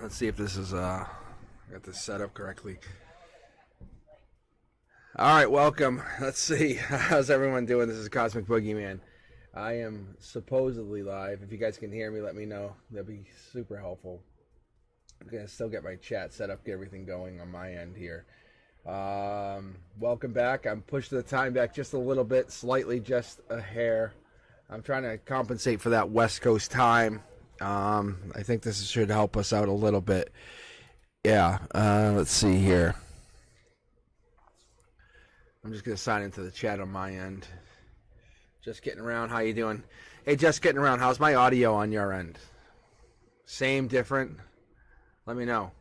Let's see if this is got this set up correctly. All right, welcome. Let's see. How's everyone doing? This is Cosmic Boogeyman. I am supposedly live. If you guys can hear me, let me know. That'd be super helpful. I'm gonna still get my chat set up, get everything going on my end here. Welcome back. I'm pushing the time back just a little bit, slightly, just a hair. I'm trying to compensate for that West Coast time. I think this should help us out a little bit. Yeah. Let's see here. I'm just gonna sign into the chat on my end. Just getting around. How you doing? Hey, just getting around. How's my audio on your end? Same, different? Let me know.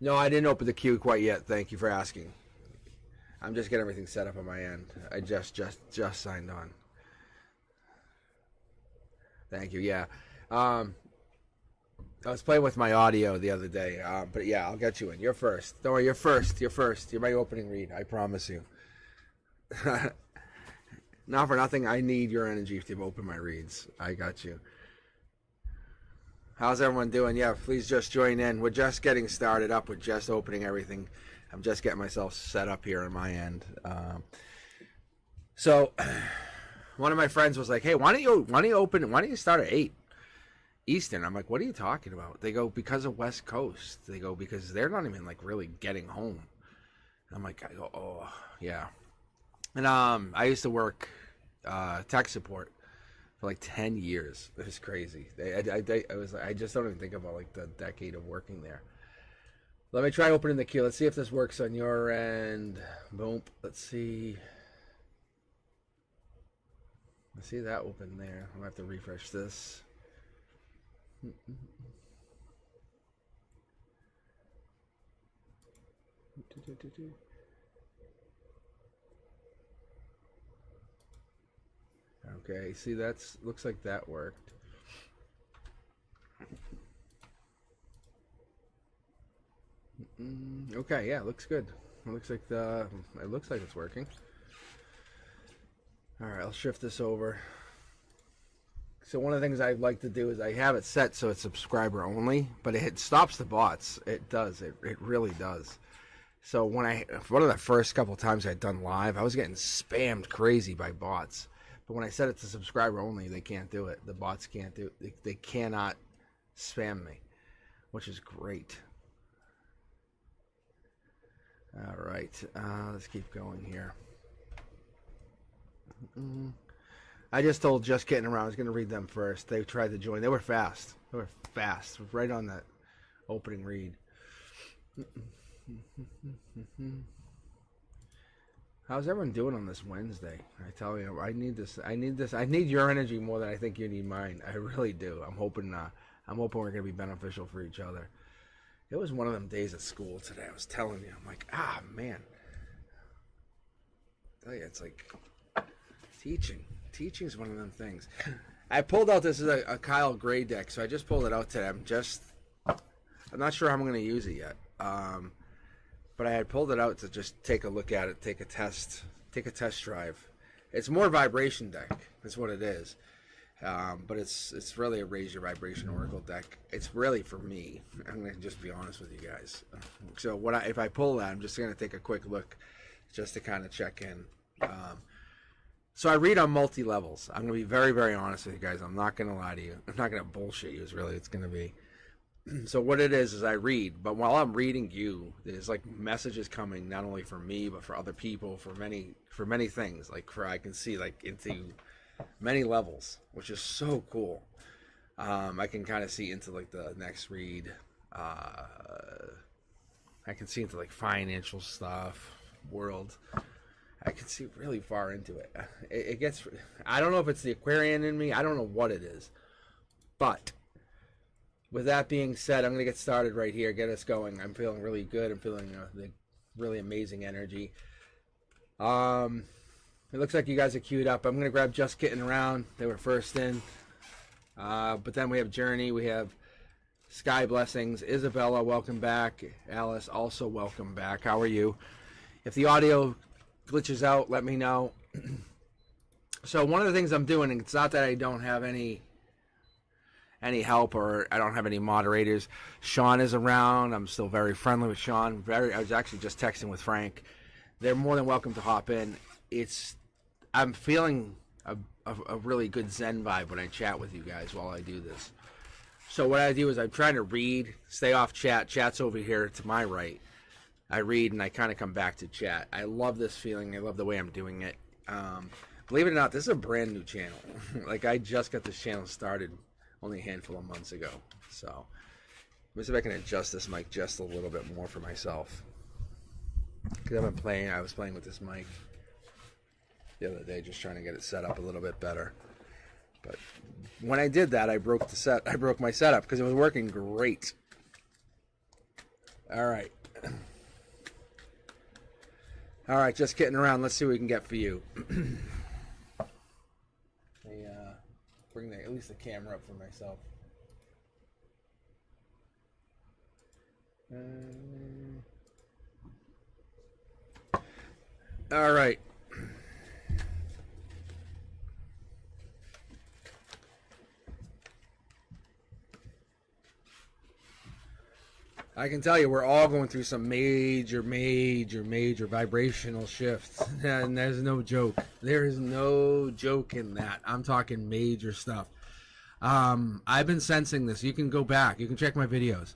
No, I didn't open the queue quite yet. Thank you for asking. I'm just getting everything set up on my end. I just signed on. Thank you. Yeah. I was playing with my audio the other day, but yeah, I'll get you in. You're first. Don't worry, you're first. You're first. You're my opening read. I promise you. Not for nothing, I need your energy to open my reads. I got you. How's everyone doing? Yeah, please just join in. We're just getting started up. We're just opening everything. I'm just getting myself set up here on my end. So, one of my friends was like, "Hey, why don't you start at 8 Eastern?" I'm like, "What are you talking about?" They go, "Because of West Coast." They go, "Because they're not even like really getting home." And I'm like, I go, "Oh, yeah." And I used to work tech support for like 10 years. It was crazy. I just don't even think about like the decade of working there. Let me try opening the queue. Let's see if this works on your end. Boom. Let's see. I see that open there. I'm gonna have to refresh this. Okay, see, looks like that worked. Okay, yeah, looks good. It looks like it's working. All right, I'll shift this over. So one of the things I like to do is I have it set so it's subscriber only, but it stops the bots. It does. It really does. So one of the first couple of times I'd done live, I was getting spammed crazy by bots. But when I set it to subscriber only, they can't do it. The bots can't do it. They cannot spam me, which is great. All right, let's keep going here. I just told Just Getting Around I was going to read them first. They tried to join. They were fast. Right on that opening read. How's everyone doing on this Wednesday? I tell you, I need this. I need your energy more than I think you need mine. I really do. I'm hoping we're going to be beneficial for each other. It was one of them days at school today. I was telling you. I'm like, man. I tell you, it's like teaching. Teaching is one of them things. I pulled out, this is a Kyle Gray deck, so I just pulled it out today. I'm not sure how I'm going to use it yet. But I had pulled it out to just take a look at it, take a test drive. It's more vibration deck. That's what it is. But it's really a raise your vibration oracle deck. It's really for me. I'm going to just be honest with you guys. So if I pull that, I'm just going to take a quick look just to kind of check in. So I read on multi-levels. I'm going to be very, very honest with you guys. I'm not going to lie to you. I'm not going to bullshit you is really it's going to be. So what it is I read, but while I'm reading you, there's like messages coming not only for me but for other people, for many things. Like I can see like into many levels, which is so cool. I can kind of see into like the next read. I can see into like financial stuff, world. I can see really far into it. It gets. I don't know if it's the Aquarian in me. I don't know what it is, but. With that being said, I'm going to get started right here, get us going. I'm feeling really good. I'm feeling the really amazing energy. It looks like you guys are queued up. I'm going to grab Just Getting Around. They were first in. But then we have Journey. We have Sky Blessings. Isabella, welcome back. Alice, also welcome back. How are you? If the audio glitches out, let me know. So one of the things I'm doing, and it's not that I don't have any any help, or I don't have any moderators. Sean is around. I'm still very friendly with Sean. I was actually just texting with Frank. They're more than welcome to hop in. I'm feeling a really good Zen vibe when I chat with you guys while I do this. So what I do is I'm trying to read, stay off chat. Chat's over here to my right. I read and I kind of come back to chat. I love this feeling. I love the way I'm doing it. Believe it or not, this is a brand new channel. Like, I just got this channel started only a handful of months ago. So let me see if I can adjust this mic just a little bit more for myself. Because I was playing with this mic the other day, just trying to get it set up a little bit better. But when I did that, I broke my setup because it was working great. All right. All right, just kidding around. Let's see what we can get for you. Bring at least the camera up for myself. All right. I can tell you we're all going through some major vibrational shifts. And there's no joke. There is no joke in that. I'm talking major stuff. I've been sensing this. You can go back. You can check my videos.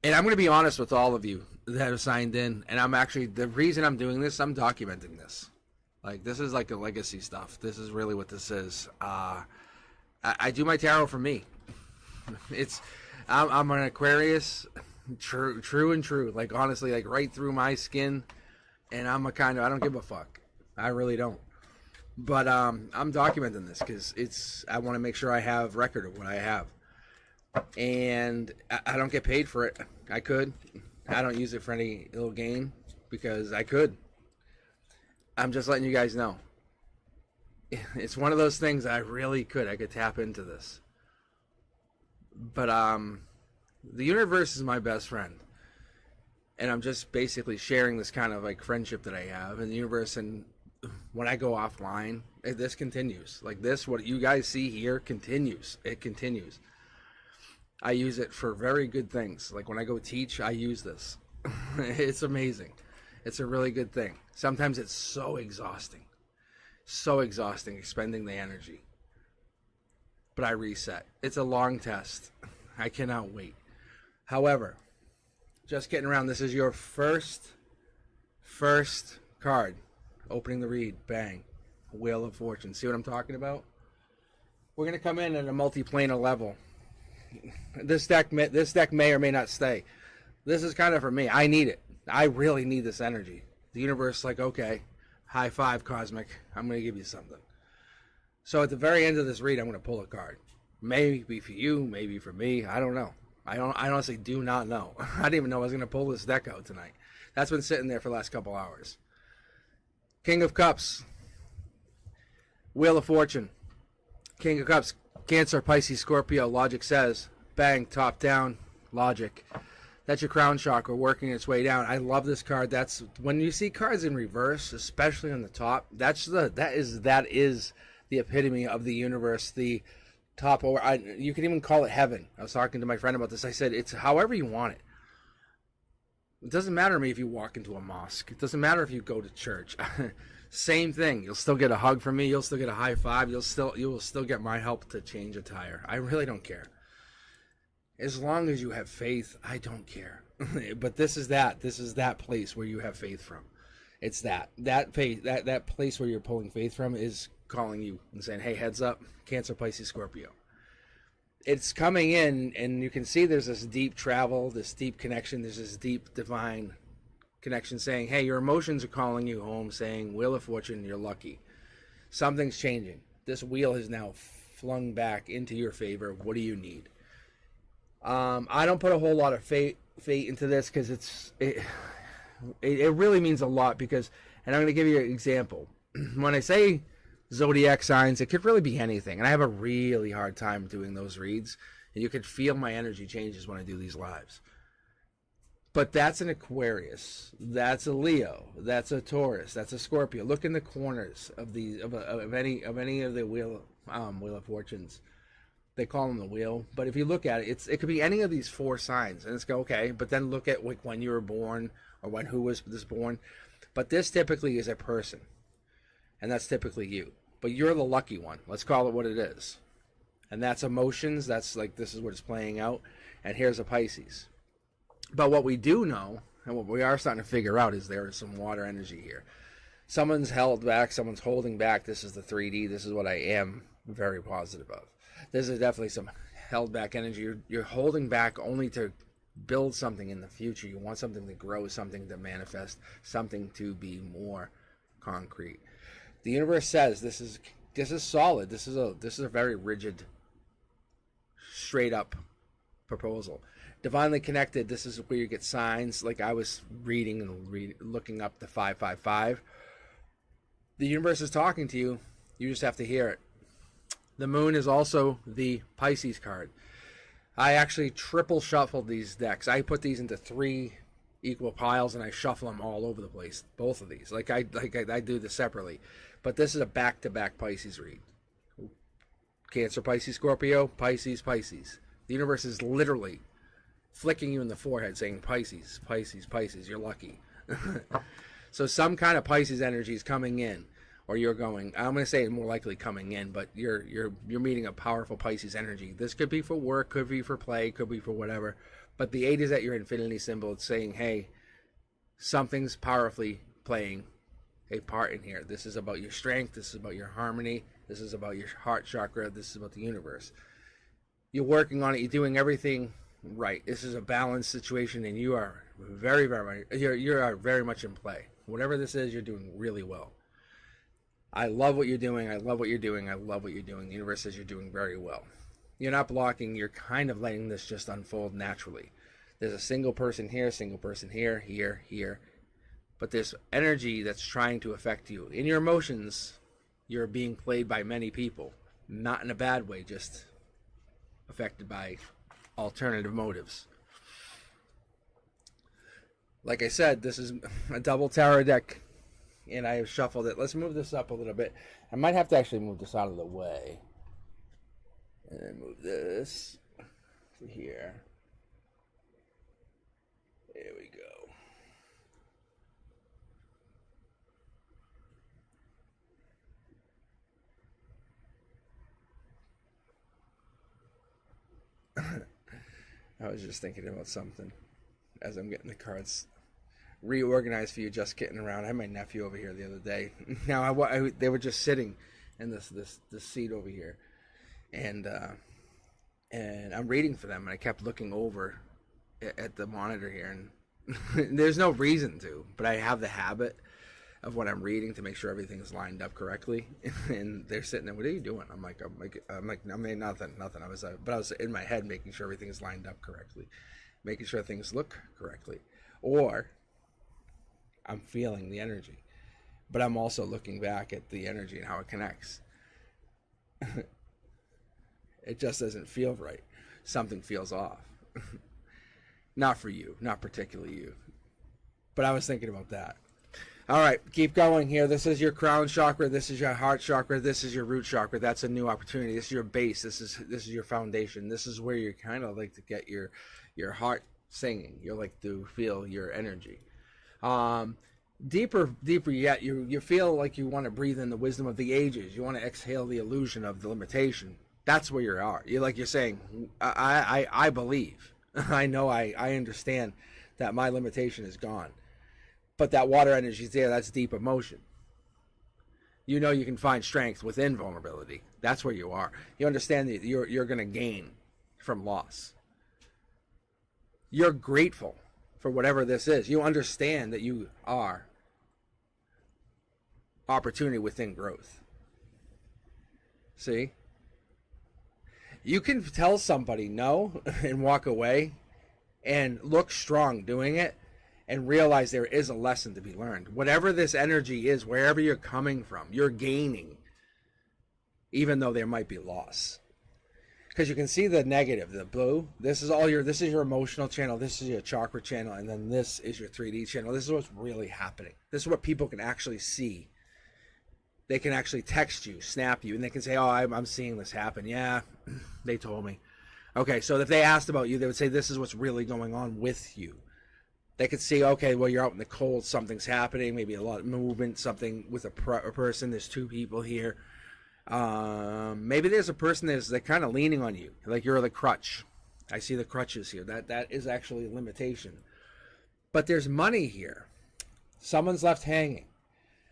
And I'm going to be honest with all of you that have signed in. And the reason I'm doing this, I'm documenting this. Like, this is like a legacy stuff. This is really what this is. I do my tarot for me. I'm an Aquarius, true and true. Like, honestly, like right through my skin. And I don't give a fuck. I really don't. But I'm documenting this because I want to make sure I have record of what I have. And I don't get paid for it. I could. I don't use it for any ill gain because I could. I'm just letting you guys know. It's one of those things I really could. I could tap into this. But the universe is my best friend. And I'm just basically sharing this kind of like friendship that I have in the universe. And when I go offline, this continues. Like this, what you guys see here continues. It continues. I use it for very good things. Like when I go teach, I use this. It's amazing. It's a really good thing. Sometimes it's so exhausting. So exhausting, expending the energy. But I reset. It's a long test. I cannot wait. However, just getting around, this is your first card. Opening the read, bang. Wheel of Fortune. See what I'm talking about? We're going to come in at a multi-planar level. This deck may or may not stay. This is kind of for me. I need it. I really need this energy. The universe is like, okay, high five, Cosmic. I'm going to give you something. So at the very end of this read, I'm going to pull a card. Maybe for you, maybe for me. I don't know. I honestly do not know. I didn't even know I was going to pull this deck out tonight. That's been sitting there for the last couple hours. King of Cups. Wheel of Fortune. King of Cups. Cancer, Pisces, Scorpio. Logic says, bang, top down. Logic. That's your crown chakra working its way down. I love this card. That's when you see cards in reverse, especially on the top. That is the epitome of the universe. The top, or you can even call it heaven. I was talking to my friend about this. I said it's however you want it. It doesn't matter to me if you walk into a mosque. It doesn't matter if you go to church. Same thing. You'll still get a hug from me. You'll still get a high five. You will still get my help to change a tire. I really don't care. As long as you have faith, I don't care. But this is that place where you have faith from. It's that faith, that place where you're pulling faith from is calling you and saying, hey, heads up, Cancer, Pisces, Scorpio. It's coming in, and you can see there's this deep travel, this deep connection, there's this deep divine connection saying, hey, your emotions are calling you home, saying, Wheel of Fortune, you're lucky. Something's changing. This wheel is now flung back into your favor. What do you need? I don't put a whole lot of fate into this because it really means a lot because, and I'm going to give you an example. When I say zodiac signs, it could really be anything, and I have a really hard time doing those reads, and you could feel my energy changes when I do these lives. But that's an Aquarius, that's a Leo, that's a Taurus, that's a Scorpio. Look in the corners of any of the Wheel of Fortunes. They call them the wheel, but if you look at it, it could be any of these 4 signs, and it's go okay. But then look at like when you were born or who was this born. But this typically is a person, and that's typically you. But you're the lucky one. Let's call it what it is, and that's emotions. That's like this is what it's playing out. And here's a Pisces. But what we do know, and what we are starting to figure out, is there is some water energy here. Someone's held back. Someone's holding back. This is the 3D. This is what I am very positive of. This is definitely some held back energy. You're holding back only to build something in the future. You want something to grow, something to manifest, something to be more concrete. The universe says this is solid. This is a very rigid, straight up proposal. Divinely connected. This is where you get signs. Like I was reading and looking up the 555. The universe is talking to you. You just have to hear it. The moon is also the Pisces card. I actually triple shuffled these decks. I put these into 3 equal piles and I shuffle them all over the place. Both of these. Like I do this separately. But this is a back-to-back Pisces read. Cancer, Pisces, Scorpio, Pisces, Pisces. The universe is literally flicking you in the forehead saying Pisces, Pisces, Pisces. You're lucky. So some kind of Pisces energy is coming in. Or you're going, I'm going to say more likely coming in, but you're meeting a powerful Pisces energy. This could be for work, could be for play, could be for whatever. But the 8 is at your infinity symbol. It's saying, hey, something's powerfully playing a part in here. This is about your strength. This is about your harmony. This is about your heart chakra. This is about the universe. You're working on it. You're doing everything right. This is a balanced situation, and you are very, very, you are very much in play. Whatever this is, you're doing really well. I love what you're doing. I love what you're doing. I love what you're doing. The universe says you're doing very well. You're not blocking. You're kind of letting this just unfold naturally. There's a single person here, here. But there's energy that's trying to affect you. In your emotions, you're being played by many people. Not in a bad way, just affected by alternative motives. Like I said, this is a double tarot deck. And I have shuffled it. Let's move this up a little bit. I might have to actually move this out of the way. And then move this to here. There we go. I was just thinking about something as I'm getting the cards reorganized for you, just getting around. I had my nephew over here the other day. Now they were just sitting in this seat over here, and I'm reading for them, and I kept looking over at the monitor here, and there's no reason to, but I have the habit of when I'm reading to make sure everything's lined up correctly. And they're sitting there. What are you doing? I'm like, I mean, nothing. I was in my head making sure everything's lined up correctly, making sure things look correctly, or I'm feeling the energy, but I'm also looking back at the energy and how it connects. It just doesn't feel right. Something feels off. Not for you, not particularly you, but I was thinking about that. All right, keep going here. This is your crown chakra. This is your heart chakra. This is your root chakra. That's a new opportunity. This is your base. This is your foundation. This is where you kind of like to get your heart singing. You like to feel your energy. Deeper yet, you feel like you want to breathe in the wisdom of the ages. You want to exhale the illusion of the limitation. That's where you are. You're saying, I believe. I know I understand that my limitation is gone. But that water energy is there. That's deep emotion. You know you can find strength within vulnerability. That's where you are. You understand that you're going to gain from loss. You're grateful for whatever this is. You understand that you are opportunity within growth. See? You can tell somebody no and walk away and look strong doing it and realize there is a lesson to be learned. Whatever this energy is, wherever you're coming from, you're gaining, even though there might be loss. Because you can see the negative, the blue. This is your emotional channel. This is your chakra channel, and then this is your 3D channel. This is what's really happening. This is what people can actually see. They can actually text you, snap you, and they can say, "Oh, I'm seeing this happen." Yeah, They told me. Okay, so if they asked about you, they would say this is what's really going on with you. They could see, okay, well, you're out in the cold, something's happening, maybe a lot of movement, something with a person, there's 2 people here. Maybe there's a person they're kind of leaning on you, like you're the crutch. I see the crutches here. That is actually a limitation. But there's money here. Someone's left hanging.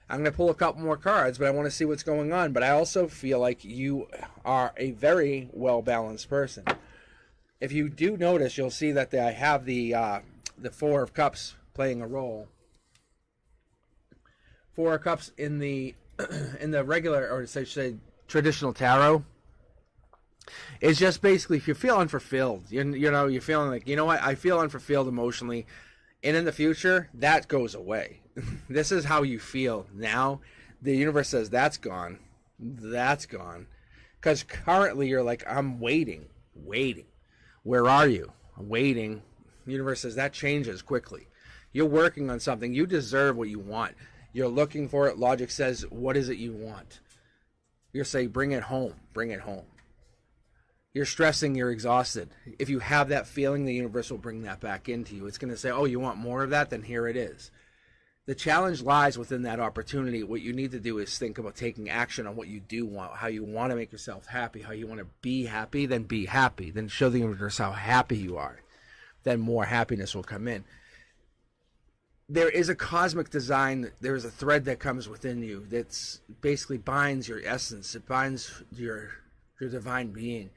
I'm going to pull a couple more cards, but I want to see what's going on. But I also feel like you are a very well-balanced person. If you do notice, you'll see that I have the 4 of Cups playing a role. 4 of Cups in the regular, or say traditional tarot, is just basically if you feel unfulfilled. You're feeling like, you know what, I feel unfulfilled emotionally, and in the future that goes away. This is how you feel now. The universe says that's gone. That's gone. Because currently you're like, I'm waiting. Where are you? I'm waiting. The universe says that changes quickly. You're working on something. You deserve what you want. You're looking for it. Logic says, what is it you want? You're saying, bring it home. Bring it home. You're stressing. You're exhausted. If you have that feeling, the universe will bring that back into you. It's going to say, oh, you want more of that? Then here it is. The challenge lies within that opportunity. What you need to do is think about taking action on what you do want, how you want to make yourself happy, how you want to be happy, then be happy. Then show the universe how happy you are. Then more happiness will come in. There is a cosmic design. There is a thread that comes within you that's basically binds your essence. It binds your divine being.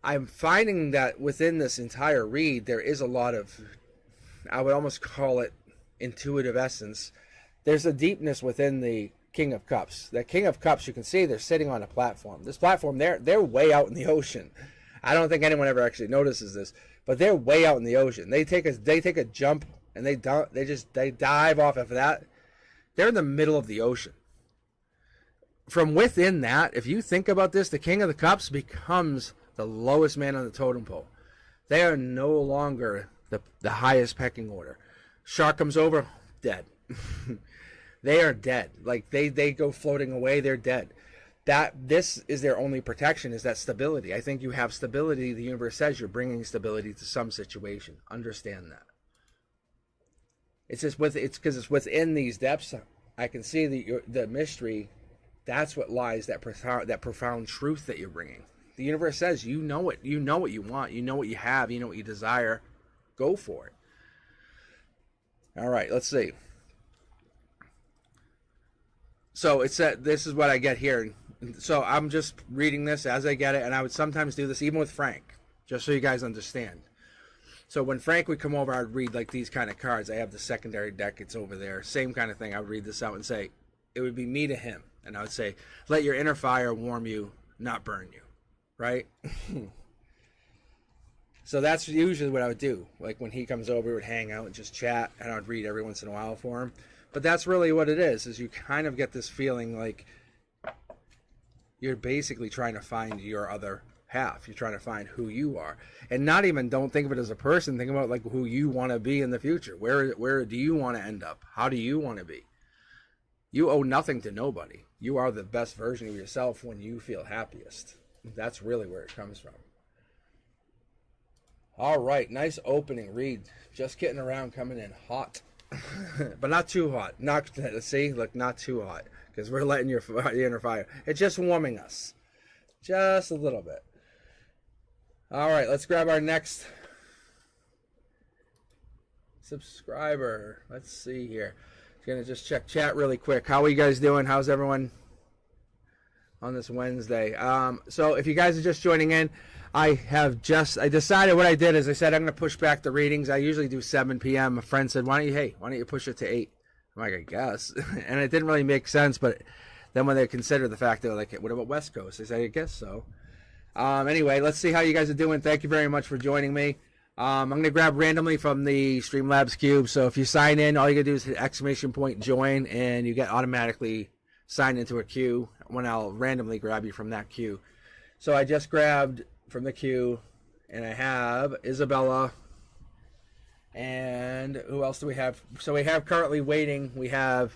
I'm finding that within this entire read, there is a lot of, I would almost call it intuitive essence. There's a deepness within the King of Cups. The King of Cups, you can see they're sitting on a platform. This platform, they're way out in the ocean. I don't think anyone ever actually notices this, but they're way out in the ocean. They take a jump and they dive off of that. They're in the middle of the ocean. From within that, if you think about this, the King of the Cups becomes the lowest man on the totem pole. They are no longer the highest pecking order. Shark comes over, dead. They are dead. Like they go floating away, they're dead. This is their only protection, is that stability. I think you have stability. The universe says you're bringing stability to some situation. Understand that. It's because it's within these depths. I can see the mystery. That's what lies, that profound truth that you're bringing. The universe says you know it. You know what you want. You know what you have. You know what you desire. Go for it. All right, let's see. So it said, this is what I get here. So I'm just reading this as I get it, and I would sometimes do this even with Frank, just so you guys understand. So when Frank would come over, I'd read like these kind of cards. I have the secondary deck. It's over there. Same kind of thing. I would read this out and say, it would be me to him. And I would say, let your inner fire warm you, not burn you. Right? So that's usually what I would do. Like when he comes over, we would hang out and just chat, and I would read every once in a while for him. But that's really what it is you kind of get this feeling like you're basically trying to find your other half. You're trying to find who you are. And don't think of it as a person. Think about like who you want to be in the future. Where do you want to end up? How do you want to be? You owe nothing to nobody. You are the best version of yourself when you feel happiest. That's really where it comes from. All right, nice opening read. Just getting around, coming in hot, but not too hot. Not too hot, because we're letting your inner fire. It's just warming us, just a little bit. All right, let's grab our next subscriber. Let's see here. Gonna just check chat really quick. How are you guys doing? How's everyone on this Wednesday? So if you guys are just joining in, I decided what I did is I said I'm going to push back the readings. I usually do 7 p.m. A friend said, why don't you push it to 8? I'm like, I guess. And it didn't really make sense, but then when they considered the fact, they were like, what about West Coast? I said, I guess so. Anyway, let's see how you guys are doing. Thank you very much for joining me. I'm going to grab randomly from the Streamlabs Cube. So if you sign in, all you got to do is hit ! join, and you get automatically signed into a queue when I'll randomly grab you from that queue. So I just grabbed from the queue, and I have Isabella, and who else do we have? So we have currently waiting, we have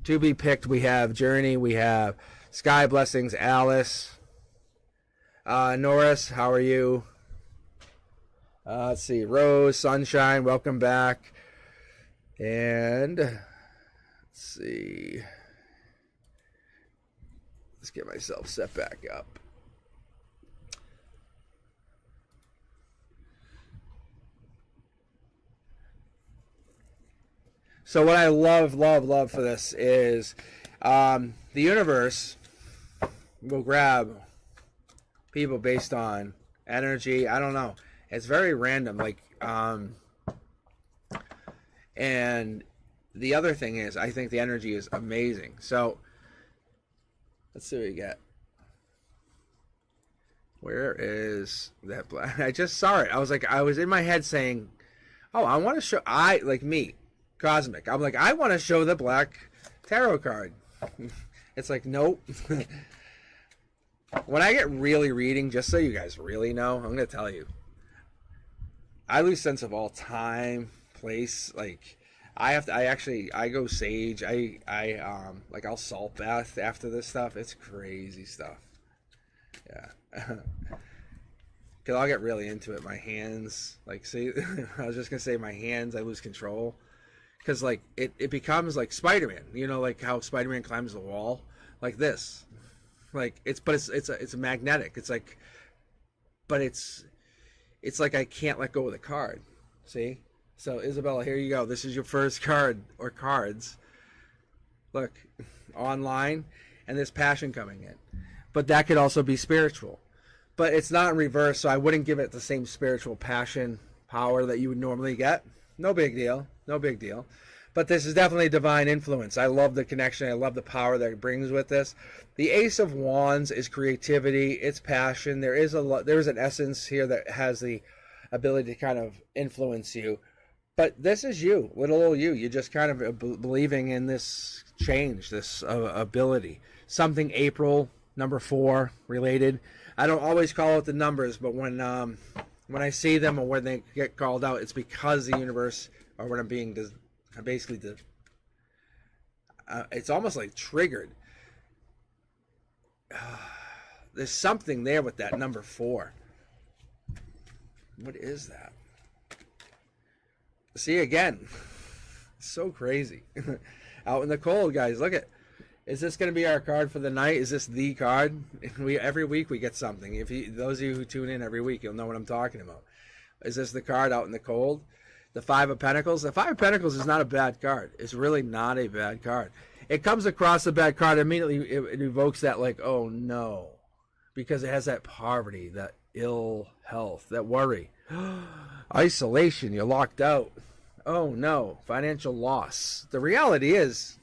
to be picked, we have Journey, we have Sky Blessings, Alice, Norris, how are you? Let's see. Rose, Sunshine, welcome back. And let's see. Let's get myself set back up. So what I love for this is the universe will grab people based on energy. I don't know. It's very random. And the other thing is, I think the energy is amazing. So let's see what we get. Where is that black? I just saw it. I was in my head saying, oh, I want to show, Cosmic. I'm like, I want to show the black tarot card. It's like, nope. When I get really reading, just so you guys really know, I'm going to tell you, I lose sense of all time, place. Like, I go sage. I'll salt bath after this stuff. It's crazy stuff. Yeah. Because I'll get really into it. My hands, see, I was just going to say my hands, I lose control. Because, it becomes like Spider-Man. You know, like how Spider-Man climbs the wall? Like this. It's magnetic. It's like I can't let go of the card. See? So, Isabella, here you go. This is your first card, or cards. Look, online, and there's passion coming in. But that could also be spiritual. But it's not in reverse, so I wouldn't give it the same spiritual passion, power that you would normally get. No big deal. No big deal. But this is definitely divine influence. I love the connection. I love the power that it brings with this. The Ace of Wands is creativity. It's passion. There is an essence here that has the ability to kind of influence you. But this is you, little old you. You're just kind of believing in this change, this ability. Something April, number 4, related. I don't always call out the numbers, but when I see them or when they get called out, it's because the universe, or when I'm being it's almost like triggered. There's something there with that number 4. What is that? See, again, so crazy. Out in the cold, guys. Look at. Is this going to be our card for the night? Is this the card? Every week we get something. Those of you who tune in every week, you'll know what I'm talking about. Is this the card out in the cold? The 5 of Pentacles? The 5 of Pentacles is not a bad card. It's really not a bad card. It comes across a bad card, immediately it evokes that, oh no. Because it has that poverty, that ill health, that worry. Isolation, you're locked out. Oh no, financial loss. The reality is,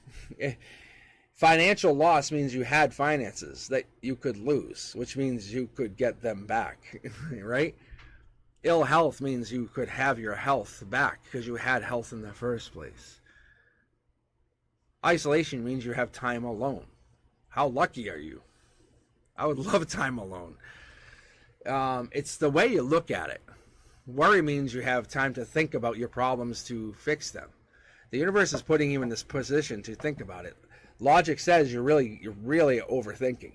financial loss means you had finances that you could lose, which means you could get them back, right? Ill health means you could have your health back because you had health in the first place. Isolation means you have time alone. How lucky are you? I would love time alone. It's the way you look at it. Worry means you have time to think about your problems to fix them. The universe is putting you in this position to think about it. Logic says you're really overthinking.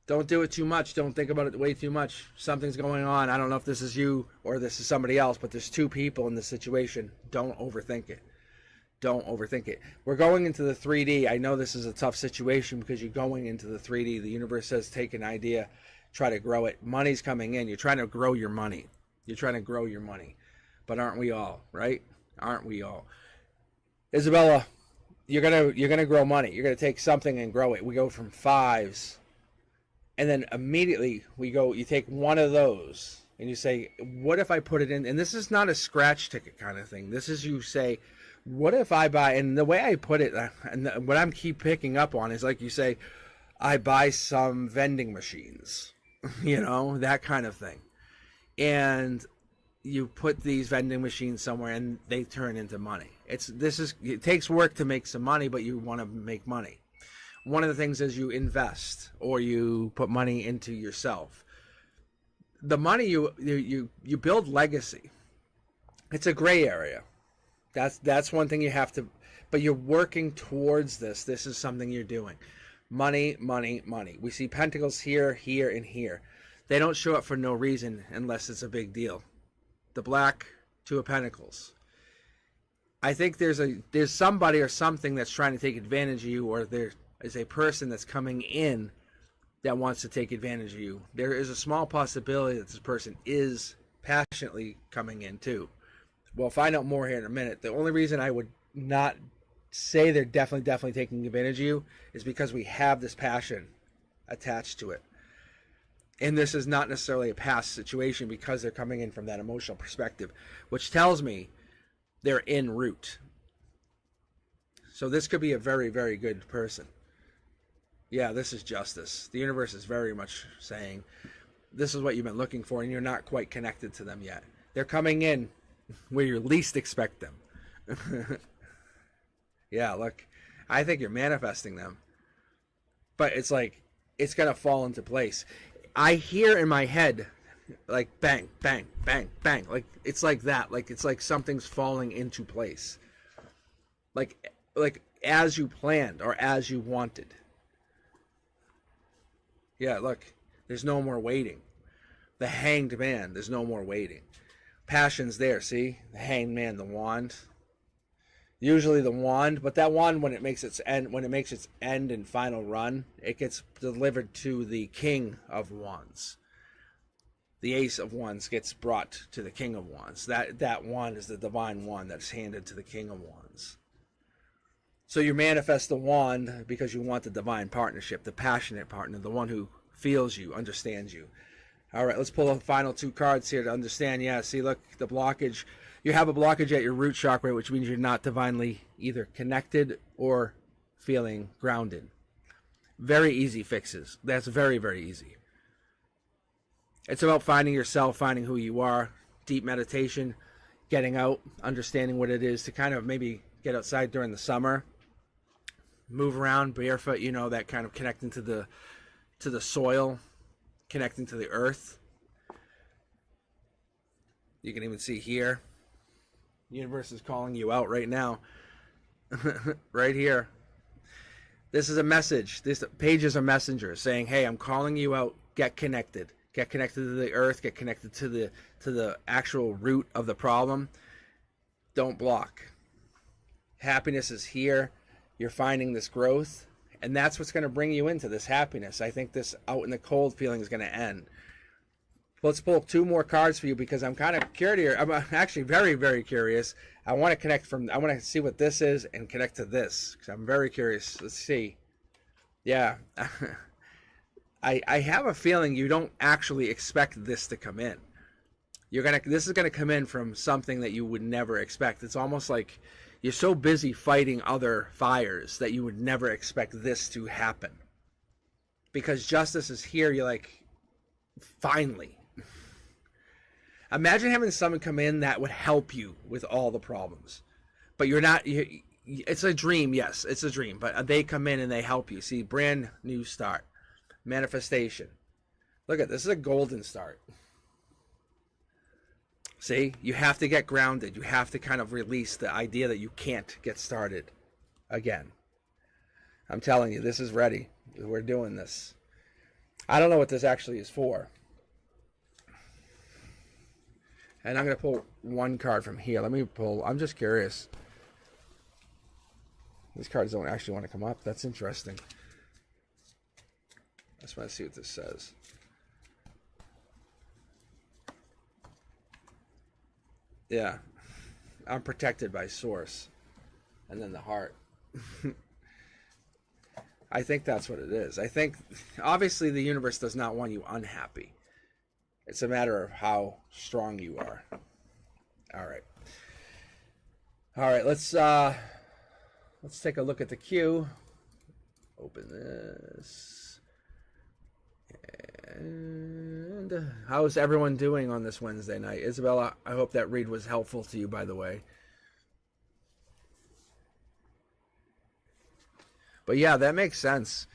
Don't do it too much. Don't think about it way too much. Something's going on. I don't know if this is you or this is somebody else, but there's 2 people in this situation. Don't overthink it. Don't overthink it. We're going into the 3D. I know this is a tough situation because you're going into the 3D. The universe says take an idea, try to grow it. Money's coming in. You're trying to grow your money. You're trying to grow your money. But aren't we all, right? Aren't we all? Isabella, you're gonna grow money. You're gonna take something and grow it. We go from 5s, and then immediately you take one of those and you say, what if I put it in? And this is not a scratch ticket kind of thing. This is, you say, what if I buy, and the way I put it, and what I'm keep picking up on is, like you say, I buy some vending machines, that kind of thing. And you put these vending machines somewhere and they turn into money. It takes work to make some money, but you want to make money. One of the things is you invest or you put money into yourself. The money you build legacy. It's a gray area. That's one thing you have to, but you're working towards this. This is something you're doing. Money, money, money. We see pentacles here, here, and here. They don't show up for no reason unless it's a big deal. The Black, Two of Pentacles. I think there's somebody or something that's trying to take advantage of you, or there is a person that's coming in that wants to take advantage of you. There is a small possibility that this person is passionately coming in too. We'll find out more here in a minute. The only reason I would not say they're definitely taking advantage of you is because we have this passion attached to it. And this is not necessarily a past situation because they're coming in from that emotional perspective, which tells me they're en route. So this could be a very, very good person. Yeah, this is justice. The universe is very much saying, this is what you've been looking for, and you're not quite connected to them yet. They're coming in where you least expect them. Yeah, look, I think you're manifesting them. But it's like, it's going to fall into place. I hear in my head, like, bang, bang, bang, bang. Like, it's like that. Like, it's like something's falling into place. Like as you planned or as you wanted. Yeah, look, there's no more waiting. The Hanged Man, there's no more waiting. Passion's there, see? The Hanged Man, the wand. Usually the wand, but that wand, when it makes its end and final run, it gets delivered to the King of Wands. The Ace of Wands gets brought to the King of Wands. That wand is the divine wand that's handed to the King of Wands. So you manifest the wand because you want the divine partnership, the passionate partner, the one who feels you, understands you. All right, let's pull the final two cards here to understand. Yeah, see, look, the blockage. You have a blockage at your root chakra, which means you're not divinely either connected or feeling grounded. Very easy fixes. That's very, very easy. It's about finding yourself, finding who you are, deep meditation, getting out, understanding what it is to kind of maybe get outside during the summer, move around barefoot, you know, that kind of connecting to the soil, connecting to the earth. You can even see here, the universe is calling you out right now. Right here. This is a message. This page is a messenger saying, hey, I'm calling you out. Get connected. Get connected to the earth. Get connected to the actual root of the problem. Don't block. Happiness is here. You're finding this growth. And that's what's going to bring you into this happiness. I think this out in the cold feeling is going to end. Let's pull two more cards for you because I'm kind of curious. I'm actually very, very curious. I want to see what this is and connect to this because I'm very curious. Let's see. Yeah. I have a feeling you don't actually expect this to come in. This is going to come in from something that you would never expect. It's almost like you're so busy fighting other fires that you would never expect this to happen. Because justice is here, you're like, finally. Imagine having someone come in that would help you with all the problems. But you're not, it's a dream, yes, it's a dream. But they come in and they help you. See, brand new start. Manifestation. Look at this is a golden start. See, you have to get grounded. You have to kind of release the idea that you can't get started again. I'm telling you, this is ready. We're doing this. I don't know what this actually is for. And I'm going to pull one card from here. Let me pull. I'm just curious. These cards don't actually want to come up. That's interesting. I just want to see what this says. Yeah. I'm protected by source. And then the heart. I think that's what it is. I think, obviously, the universe does not want you unhappy. It's a matter of how strong you are. All right. All right, let's take a look at the queue. Open this. And how's everyone doing on this Wednesday night? Isabella, I hope that read was helpful to you, by the way. But yeah, that makes sense.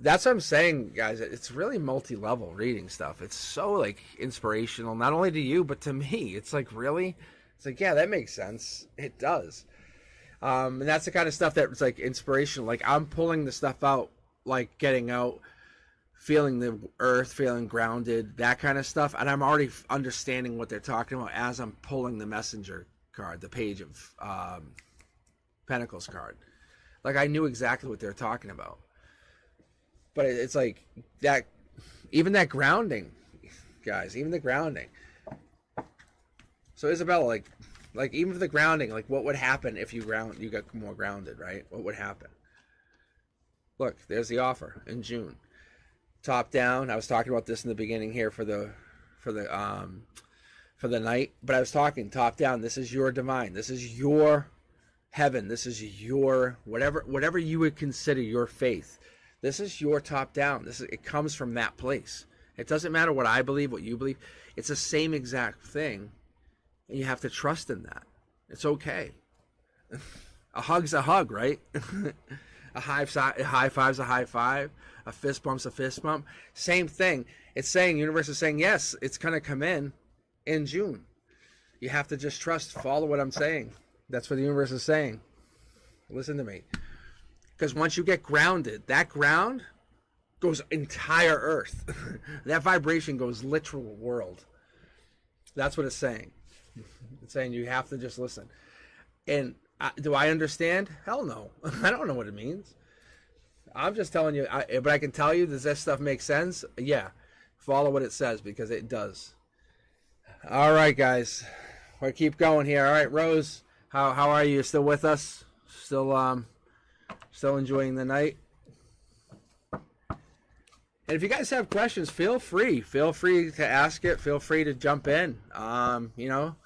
That's what I'm saying, guys. It's really multi-level reading stuff. It's so, like, inspirational, not only to you, but to me. It's like, really? It's like, yeah, that makes sense. It does. And that's the kind of stuff that's, like, inspirational. Like, I'm pulling the stuff out, like, getting out feeling the earth, feeling grounded, that kind of stuff. And I'm already understanding what they're talking about as I'm pulling the messenger card, the page of Pentacles card. Like I knew exactly what they're talking about. But it's like that, even that grounding, guys, even the grounding. So Isabella, like even for the grounding, like what would happen if you got more grounded, right? What would happen? Look, there's the offer in June. Top down. I was talking about this in the beginning here for the night, but I was talking top down. This is your divine. This is your heaven. This is your whatever you would consider your faith. This is your top down. It comes from that place. It doesn't matter what I believe, what you believe. It's the same exact thing, and you have to trust in that. It's okay. A hug's a hug, right? A high five's a high five. A fist bump's a fist bump. Same thing. It's saying, universe is saying, yes, it's going to come in June. You have to just trust, follow what I'm saying. That's what the universe is saying. Listen to me. Because once you get grounded, that ground goes entire earth. That vibration goes literal world. That's what it's saying. It's saying you have to just listen. And do I understand? Hell no. I don't know what it means. I'm just telling you, but I can tell you, does that stuff make sense? Yeah. Follow what it says, because it does. All right, guys. We'll keep going here. All right, Rose, how are you? Still with us? Still enjoying the night? And if you guys have questions, feel free. Feel free to ask it. Feel free to jump in. You know,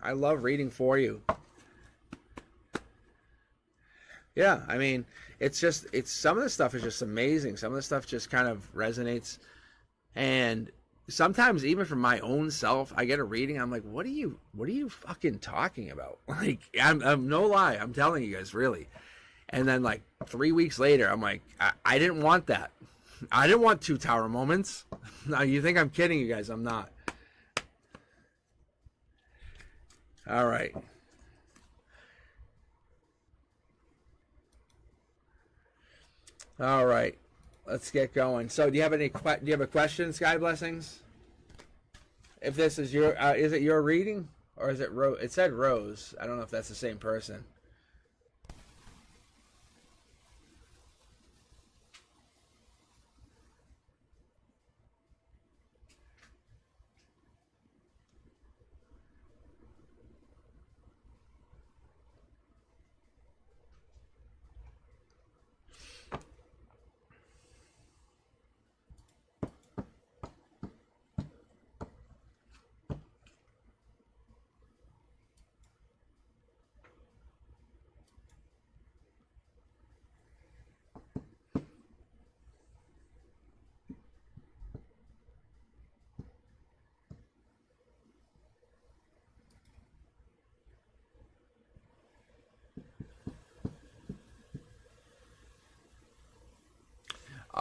I love reading for you. Yeah, I mean, it's some of the stuff is just amazing. Some of the stuff just kind of resonates. And sometimes even from my own self, I get a reading, I'm like, what are you fucking talking about? Like, I'm no lie, I'm telling you guys, really. And then like 3 weeks later, I'm like, I didn't want that. I didn't want 2 tower moments. Now you think I'm kidding you guys, I'm not. All right. All right, let's get going. So, do you have a question, Sky Blessings? If this is is it your reading, or is it Rose? It said Rose. I don't know if that's the same person.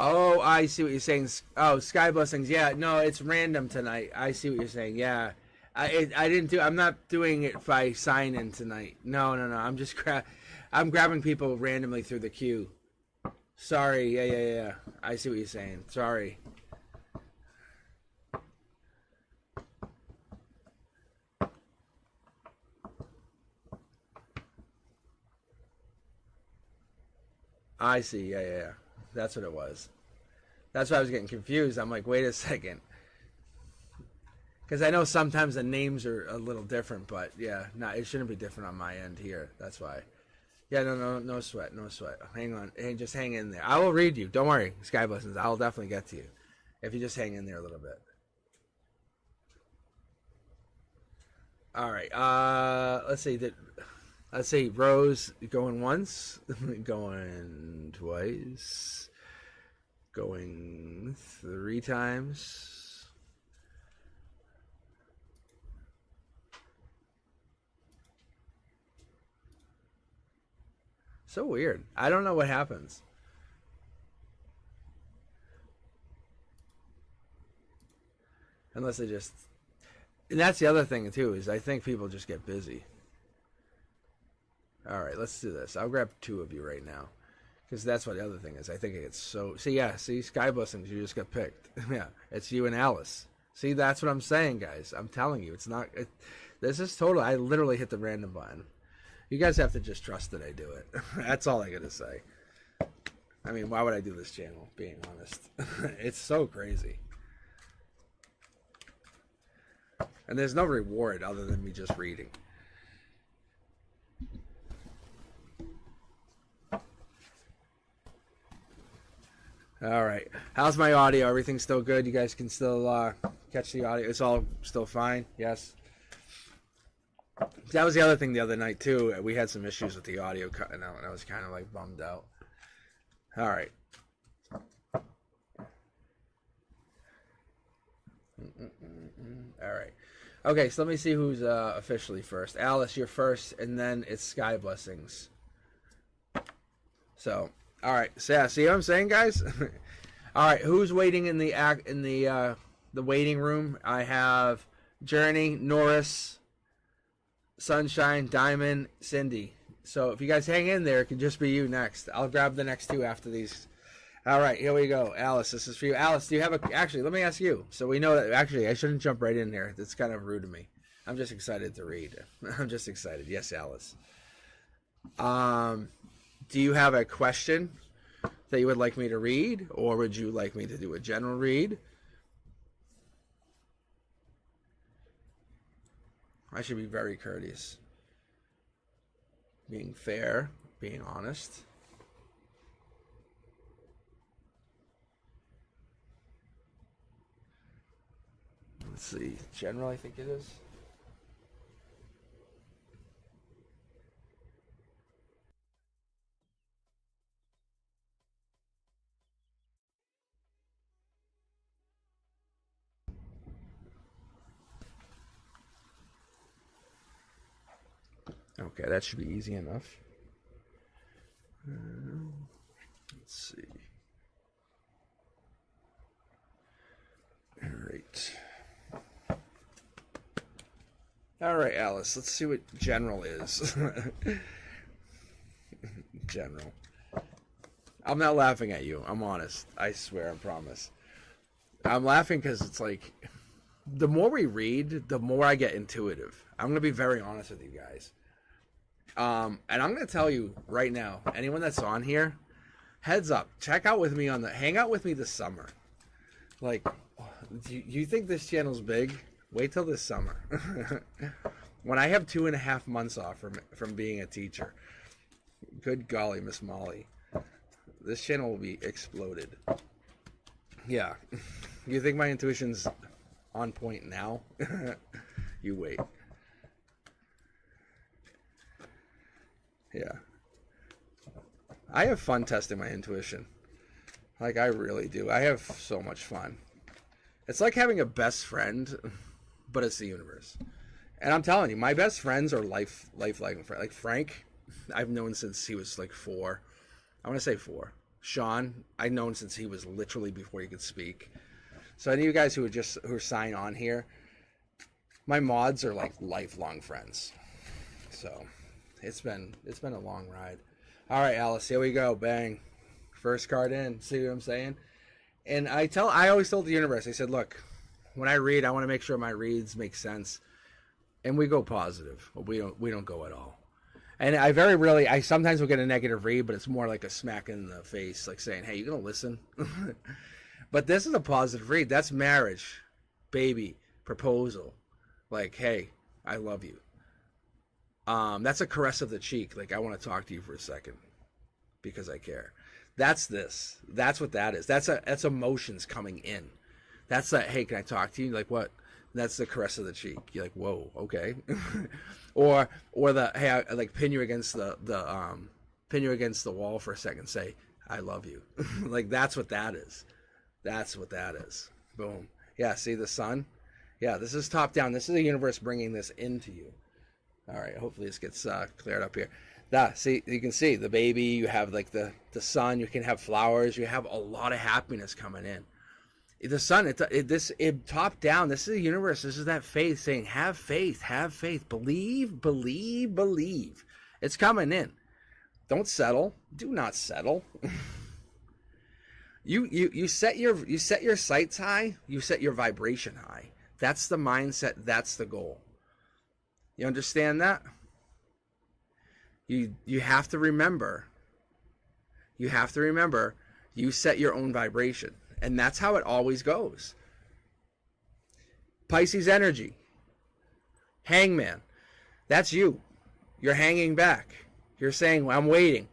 Oh, I see what you're saying. Oh, Sky Blessings. Yeah, no, it's random tonight. I see what you're saying. Yeah, I didn't do. I'm not doing it by sign in tonight. No. I'm just I'm grabbing people randomly through the queue. Sorry. Yeah. I see what you're saying. Sorry. I see. Yeah. That's what it was. That's why I was getting confused. I'm like, wait a second. Because I know sometimes the names are a little different, but yeah, no, it shouldn't be different on my end here. That's why. Yeah, no sweat. Hang on. Hey, just hang in there. I will read you. Don't worry, Sky Blessings. I'll definitely get to you. If you just hang in there a little bit. All right. Let's see. Rose going once, going twice, going 3 times. So weird. I don't know what happens. Unless they just... And that's the other thing, too, is I think people just get busy. All right, let's do this. I'll grab 2 of you right now. Because that's what the other thing is. I think it's so. See, yeah, see, Sky Blessings, you just got picked. Yeah, it's you and Alice. See, that's what I'm saying, guys. I'm telling you, it's not. This is total. I literally hit the random button. You guys have to just trust that I do it. That's all I gotta say. I mean, why would I do this channel? Being honest, it's so crazy. And there's no reward other than me just reading. All right. How's my audio? Everything still good? You guys can still catch the audio? It's all still fine? Yes? That was the other thing the other night, too. We had some issues with the audio cutting out, and I was kind of, like, bummed out. All right. All right. Okay, so let me see who's officially first. Alice, you're first, and then it's Sky Blessings. So... all right, so yeah, see what I'm saying, guys? All right, who's waiting in the waiting room? I have Journey, Norris, Sunshine, Diamond, Cindy. So if you guys hang in there, it can just be you next. I'll grab the next two after these. All right, here we go. Alice, this is for you. Alice, do you have actually, let me ask you. So we know that, actually, I shouldn't jump right in there. That's kind of rude of me. I'm just excited to read. I'm just excited. Yes, Alice. Do you have a question that you would like me to read, or would you like me to do a general read? I should be very courteous. Being fair, being honest. Let's see. General, I think it is. Okay, that should be easy enough. Let's see. All right. All right, Alice, let's see what general is. General. I'm not laughing at you. I'm honest. I swear, I promise. I'm laughing because it's like, the more we read, the more I get intuitive. I'm going to be very honest with you guys. And I'm going to tell you right now, anyone that's on here, heads up, hang out with me this summer. Like, you think this channel's big? Wait till this summer. When I have 2.5 months off from being a teacher, good golly, Miss Molly, this channel will be exploded. Yeah. You think my intuition's on point now? You wait. Yeah. I have fun testing my intuition. Like, I really do. I have so much fun. It's like having a best friend, but it's the universe. And I'm telling you, my best friends are lifelong friends. Like Frank, I've known since he was like 4. I want to say 4. Sean, I've known since he was literally before he could speak. So any of you guys who are signed on here, my mods are like lifelong friends. So it's been a long ride. All right, Alice, here we go. Bang. First card in. See what I'm saying? And I always told the universe, I said, look, when I read, I want to make sure my reads make sense. And we go positive. We don't go at all. And I sometimes will get a negative read, but it's more like a smack in the face, like saying, hey, you gonna listen? But this is a positive read. That's marriage, baby, proposal. Like, hey, I love you. That's a caress of the cheek. Like, I want to talk to you for a second because I care. That's this. That's what that is. That's emotions coming in. That's that, hey, can I talk to you? Like, what? That's the caress of the cheek. You're like, whoa, okay. or the, hey, I like pin you against the wall for a second. Say, I love you. Like, that's what that is. That's what that is. Boom. Yeah, see the sun? Yeah, this is top down. This is the universe bringing this into you. All right, hopefully this gets cleared up here. See, you can see the baby, you have like the sun, you can have flowers, you have a lot of happiness coming in. The sun, it top down, this is the universe, this is that faith saying, have faith, believe. It's coming in. Don't settle. Do not settle. You set your sights high, you set your vibration high. That's the mindset, that's the goal. You understand that? You have to remember. You have to remember you set your own vibration. And that's how it always goes. Pisces energy. Hangman. That's you. You're hanging back. You're saying, well, I'm waiting.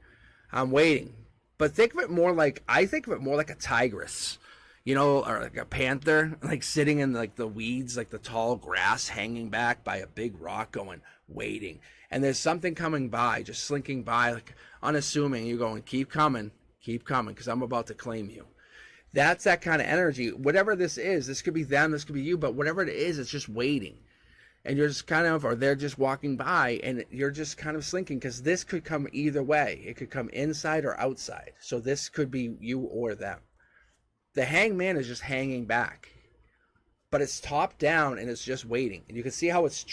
I'm waiting. But think of it more like, I think of it more like a tigress, or like a panther, like sitting in like the weeds, like the tall grass, hanging back by a big rock, going, waiting. And there's something coming by, just slinking by, like unassuming. You're going, keep coming, because I'm about to claim you. That's that kind of energy. Whatever this is, this could be them, this could be you, but whatever it is, it's just waiting. And you're just kind of, or they're just walking by, and you're just kind of slinking, because this could come either way. It could come inside or outside. So this could be you or them. The hangman is just hanging back, but it's top down and it's just waiting. And you can see how there's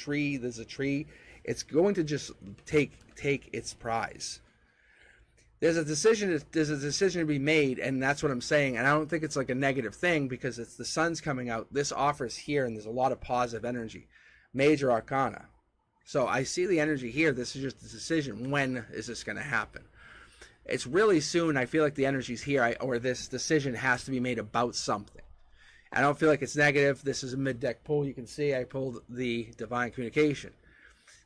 a tree. It's going to just take its prize. There's a decision to be made, and that's what I'm saying. And I don't think it's like a negative thing, because it's the sun's coming out. This offer's here, and there's a lot of positive energy. Major arcana. So I see the energy here. This is just the decision. When is this going to happen? It's really soon. I feel like the energy's here, or this decision has to be made about something. I don't feel like it's negative. This is a mid-deck pull. You can see I pulled the divine communication.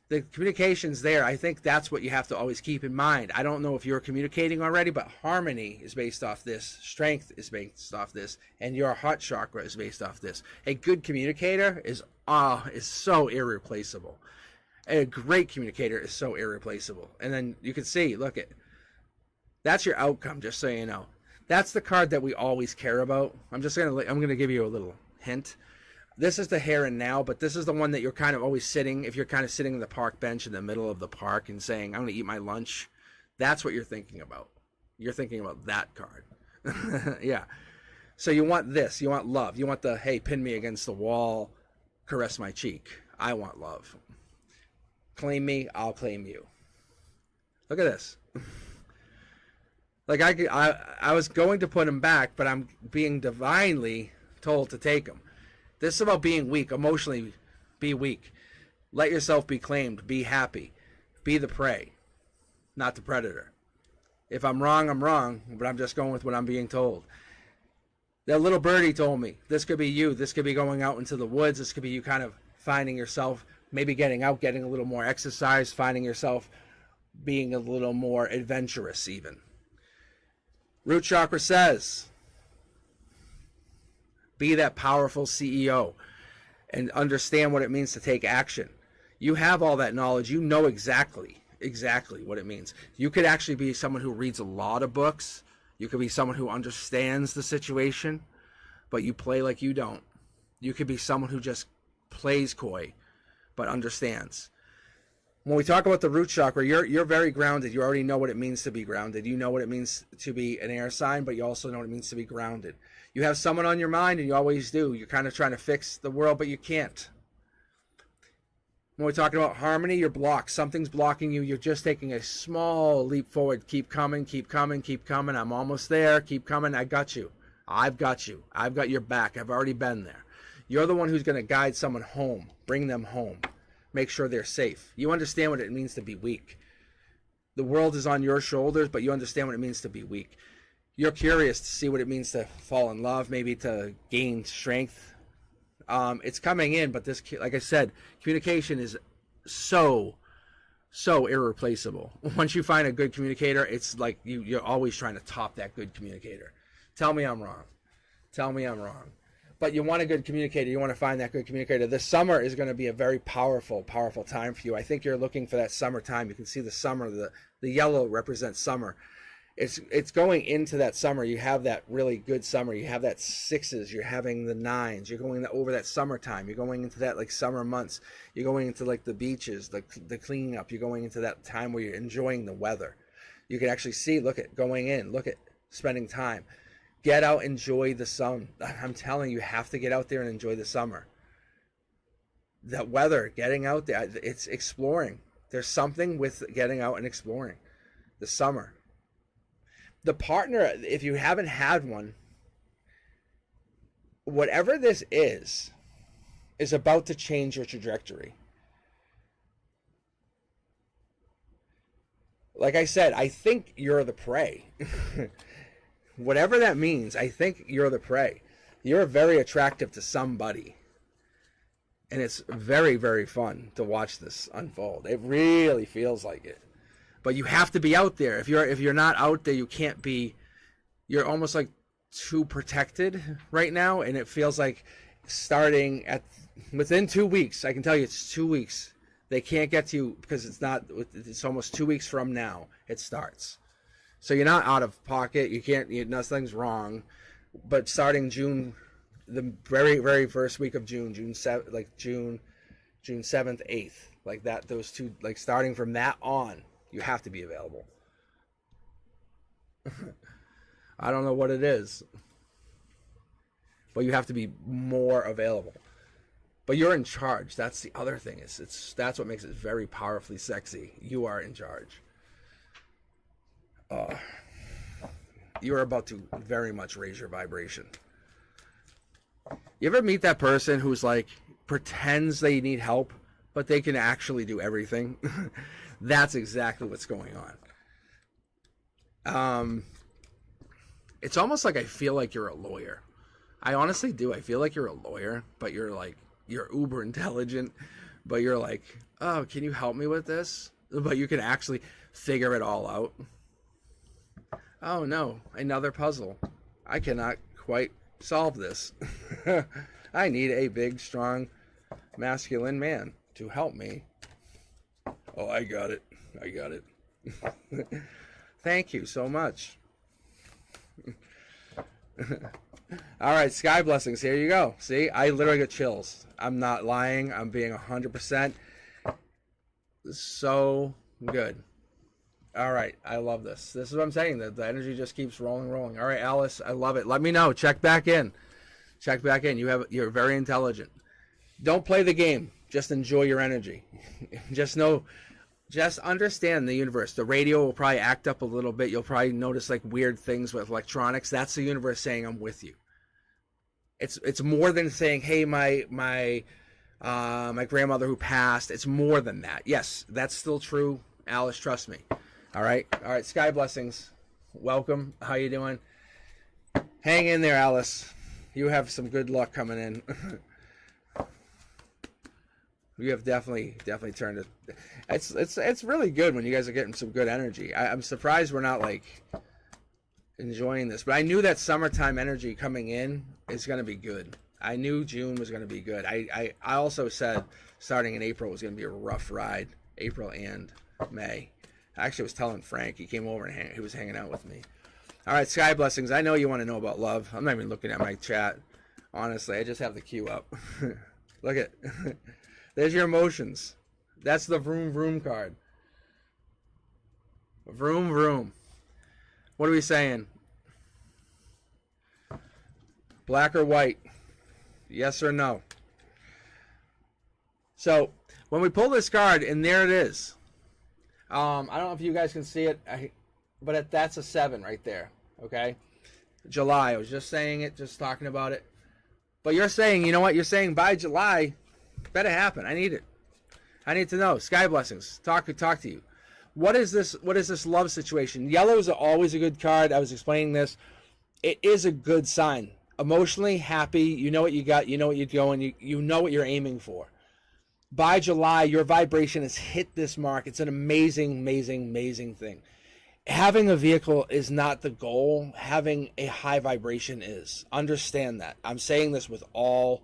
The communication's there. I think that's what you have to always keep in mind. I don't know if you're communicating already, but harmony is based off this. Strength is based off this. And your heart chakra is based off this. A good communicator is so irreplaceable. A great communicator is so irreplaceable. And then you can see, look at, that's your outcome, just so you know. That's the card that we always care about. I'm going to give you a little hint. This is the here and now, but this is the one that you're kind of always sitting. If you're kind of sitting in the park bench in the middle of the park and saying, I'm going to eat my lunch, that's what you're thinking about. You're thinking about that card. Yeah. So you want this. You want love. You want the, hey, pin me against the wall, caress my cheek. I want love. Claim me, I'll claim you. Look at this. Like I was going to put him back, but I'm being divinely told to take him. This is about being weak. Emotionally, be weak. Let yourself be claimed. Be happy. Be the prey, not the predator. If I'm wrong, I'm wrong, but I'm just going with what I'm being told. That little birdie told me, this could be you. This could be going out into the woods. This could be you kind of finding yourself, maybe getting out, getting a little more exercise, finding yourself being a little more adventurous even. Root chakra says, be that powerful CEO and understand what it means to take action. You have all that knowledge. You know exactly what it means. You could actually be someone who reads a lot of books. You could be someone who understands the situation, but you play like you don't. You could be someone who just plays coy, but understands. When we talk about the root chakra, you're very grounded. You already know what it means to be grounded. You know what it means to be an air sign, but you also know what it means to be grounded. You have someone on your mind, and you always do. You're kind of trying to fix the world, but you can't. When we're talking about harmony, you're blocked. Something's blocking you. You're just taking a small leap forward. Keep coming, keep coming, keep coming. I'm almost there. Keep coming. I got you. I've got you. I've got your back. I've already been there. You're the one who's going to guide someone home. Bring them home. Make sure they're safe. You understand what it means to be weak. The world is on your shoulders, but you understand what it means to be weak. You're curious to see what it means to fall in love, maybe to gain strength. It's coming in, but this, like I said, communication is so irreplaceable. Once you find a good communicator, it's like you're always trying to top that good communicator. Tell me I'm wrong. Tell me I'm wrong. But you want a good communicator. You want to find that good communicator. This summer is going to be a very powerful time for you. I think you're looking for that summertime. You can see the summer. The yellow represents summer. It's going into that summer. You have that really good summer. You have that 6s. You're having the 9s. You're going over that summertime. You're going into that like summer months. You're going into like the beaches, the cleaning up. You're going into that time where you're enjoying the weather. You can actually see, look at going in. Look at spending time. Get out, enjoy the sun. I'm telling you, you have to get out there and enjoy the summer. That weather, getting out there, it's exploring. There's something with getting out and exploring. the summer. The partner, if you haven't had one, whatever this is about to change your trajectory. Like I said, I think you're the prey. Whatever that means, I think you're the prey. You're very attractive to somebody. And it's very, very fun to watch this unfold. It really feels like it. But you have to be out there. If you're not out there, you can't be. You're almost like too protected right now, and it feels like starting at within 2 weeks. I can tell you, it's 2 weeks. They can't get to you because it's almost 2 weeks from now it starts. So you're not out of pocket. You can't. Nothing's wrong. But starting June, the very, very first week of June, June 7th, 8th, like that. Those two, like starting from that on, you have to be available. I don't know what it is, but you have to be more available. But you're in charge. That's the other thing. That's what makes it very powerfully sexy. You are in charge. You are about to very much raise your vibration. You ever meet that person who's like pretends they need help, but they can actually do everything? That's exactly what's going on. It's almost like I feel like you're a lawyer. I honestly do. I feel like you're a lawyer, but you're uber intelligent, but you're like, oh, can you help me with this? But you can actually figure it all out. Oh no, another puzzle. I cannot quite solve this. I need a big, strong, masculine man to help me. Oh, I got it. Thank you so much. All right, sky blessings. Here you go. See, I literally get chills. I'm not lying. I'm being 100% so good. All right, I love this. This is what I'm saying. The energy just keeps rolling. All right, Alice, I love it. Let me know. Check back in. You're very intelligent. Don't play the game. Just enjoy your energy. Just understand the universe. The radio will probably act up a little bit. You'll probably notice like weird things with electronics. That's the universe saying I'm with you. It's more than saying, hey, my grandmother who passed. It's more than that. Yes, that's still true. Alice, trust me. All right, sky blessings. Welcome. How you doing? Hang in there, Alice. You have some good luck coming in. You have definitely turned it. It's really good when you guys are getting some good energy. I'm surprised we're not like enjoying this, but I knew that summertime energy coming in is going to be good. I knew June was going to be good. I also said starting in April was going to be a rough ride. April and May. I actually was telling Frank. He came over and he was hanging out with me. All right, sky blessings. I know you want to know about love. I'm not even looking at my chat. Honestly, I just have the queue up. Look at. There's your emotions. That's the vroom vroom card. Vroom vroom. What are we saying? Black or white? Yes or no? So when we pull this card, and there it is. I don't know if you guys can see it, but that's a 7 right there. Okay, July. I was just saying it, just talking about it. But you're saying, you know what? You're saying by July, better happen. I need it. I need to know. Sky blessings. Talk to you. What is this? What is this love situation? Yellow is always a good card. I was explaining this. It is a good sign. Emotionally happy. You know what you got. You know what you're going. You know what you're aiming for. By July, your vibration has hit this mark. It's an amazing, amazing, amazing thing. Having a vehicle is not the goal. Having a high vibration is. Understand that. I'm saying this with all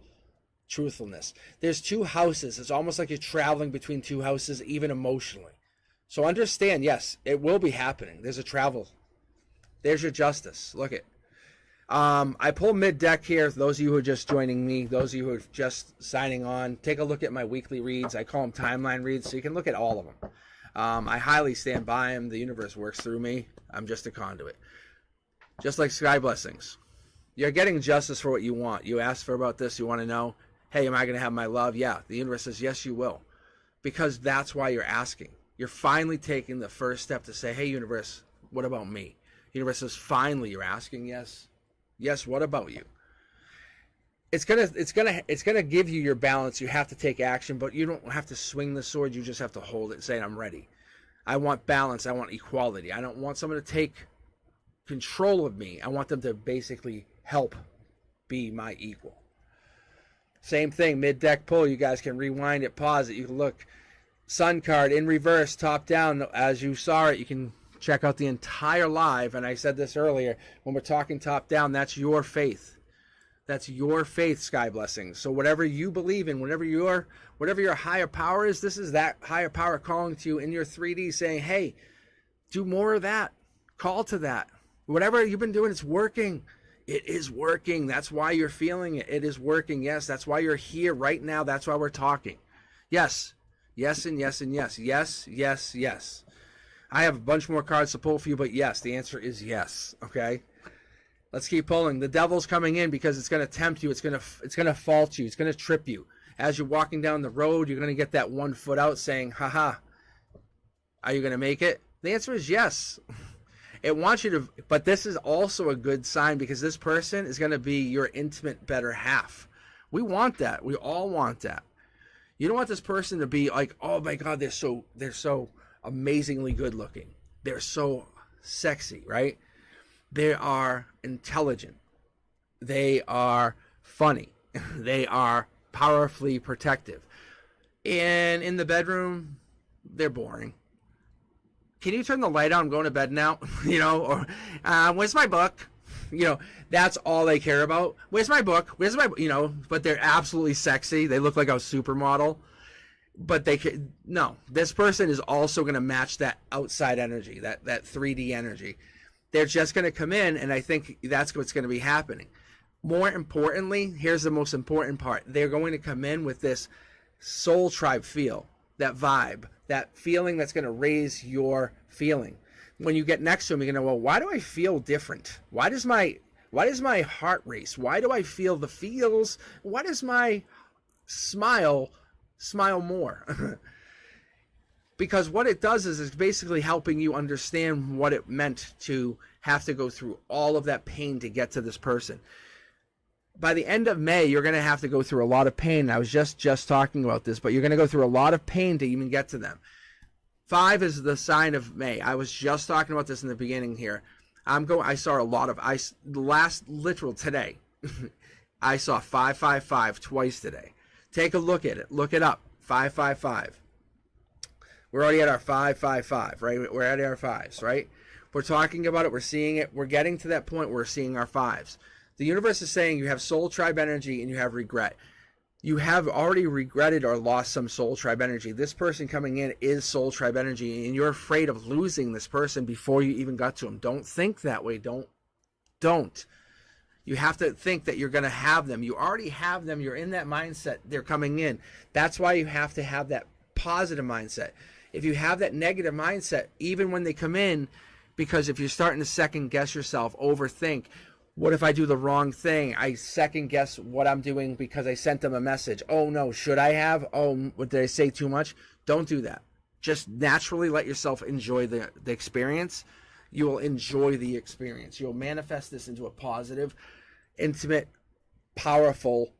truthfulness. There's 2 houses. It's almost like you're traveling between 2 houses, even emotionally. So understand, yes, it will be happening. There's a travel. There's your justice. Look at. I pull mid-deck here. Those of you who are just joining me, those of you who are just signing on, take a look at my weekly reads. I call them timeline reads, so you can look at all of them. I highly stand by them. The universe works through me. I'm just a conduit. Just like sky blessings. You're getting justice for what you want. You asked for about this. You want to know, hey, am I going to have my love? Yeah. The universe says, yes, you will. Because that's why you're asking. You're finally taking the first step to say, hey, universe, what about me? Universe says, finally, you're asking, yes. Yes, what about you? It's gonna give you your balance. You have to take action, but you don't have to swing the sword. You just have to hold it, saying, I'm ready. I want balance. I want equality. I don't want someone to take control of me. I want them to basically help be my equal. Same thing, mid-deck pull. You guys can rewind it, pause it. You can look. Sun card in reverse, top down. As you saw it, you can check out the entire live. And I said this earlier, when we're talking top down, that's your faith. That's your faith, Sky Blessings. So whatever you believe in, whatever your higher power is, this is that higher power calling to you in your 3D saying, hey, do more of that. Call to that. Whatever you've been doing, it's working. It is working. That's why you're feeling it. It is working. Yes, that's why you're here right now. That's why we're talking. Yes. Yes and yes and yes. Yes, yes, yes. I have a bunch more cards to pull for you, but yes, the answer is yes. Okay? Let's keep pulling. The devil's coming in because it's going to tempt you. It's going to fault you. It's going to trip you. As you're walking down the road, you're going to get that 1 foot out saying, haha, are you going to make it? The answer is yes. It wants you to, but this is also a good sign because this person is going to be your intimate better half. We want that. We all want that. You don't want this person to be like, oh my God, they're so amazingly good looking. They're so sexy, right? They are intelligent. They are funny. They are powerfully protective. And in the bedroom, they're boring. Can you turn the light on? I'm going to bed now. Or where's my book? That's all they care about. Where's my book? Where's my, but they're absolutely sexy. They look like a supermodel. But no, this person is also going to match that outside energy, that 3D energy. They're just going to come in, and I think that's what's going to be happening. More importantly, here's the most important part. They're going to come in with this soul tribe feel, that vibe, that feeling that's going to raise your feeling. When you get next to them, you're going to go, well, why do I feel different? Why does my heart race? Why do I feel the feels? Why does my smile more? Because what it does is it's basically helping you understand what it meant to have to go through all of that pain to get to this person. By the end of May, you're going to have to go through a lot of pain. I was just talking about this, but you're going to go through a lot of pain to even get to them. 5 is the sign of May. I was just talking about this in the beginning here. I saw a lot of, literal today, I saw 555 twice today. Take a look at it. Look it up. 555. We're already at our 555, right? We're at our 5s, right? We're talking about it. We're seeing it. We're getting to that point where we're seeing our 5s. The universe is saying you have soul tribe energy and you have regret. You have already regretted or lost some soul tribe energy. This person coming in is soul tribe energy, and you're afraid of losing this person before you even got to them. Don't think that way. Don't. You have to think that you're going to have them. You already have them. You're in that mindset. They're coming in. That's why you have to have that positive mindset. If you have that negative mindset, even when they come in, because if you're starting to second guess yourself, overthink, what if I do the wrong thing? I second guess what I'm doing because I sent them a message. Oh no, should I have? Oh, what, did I say too much? Don't do that. Just naturally let yourself enjoy the experience. You will enjoy the experience. You'll manifest this into a positive, intimate, powerful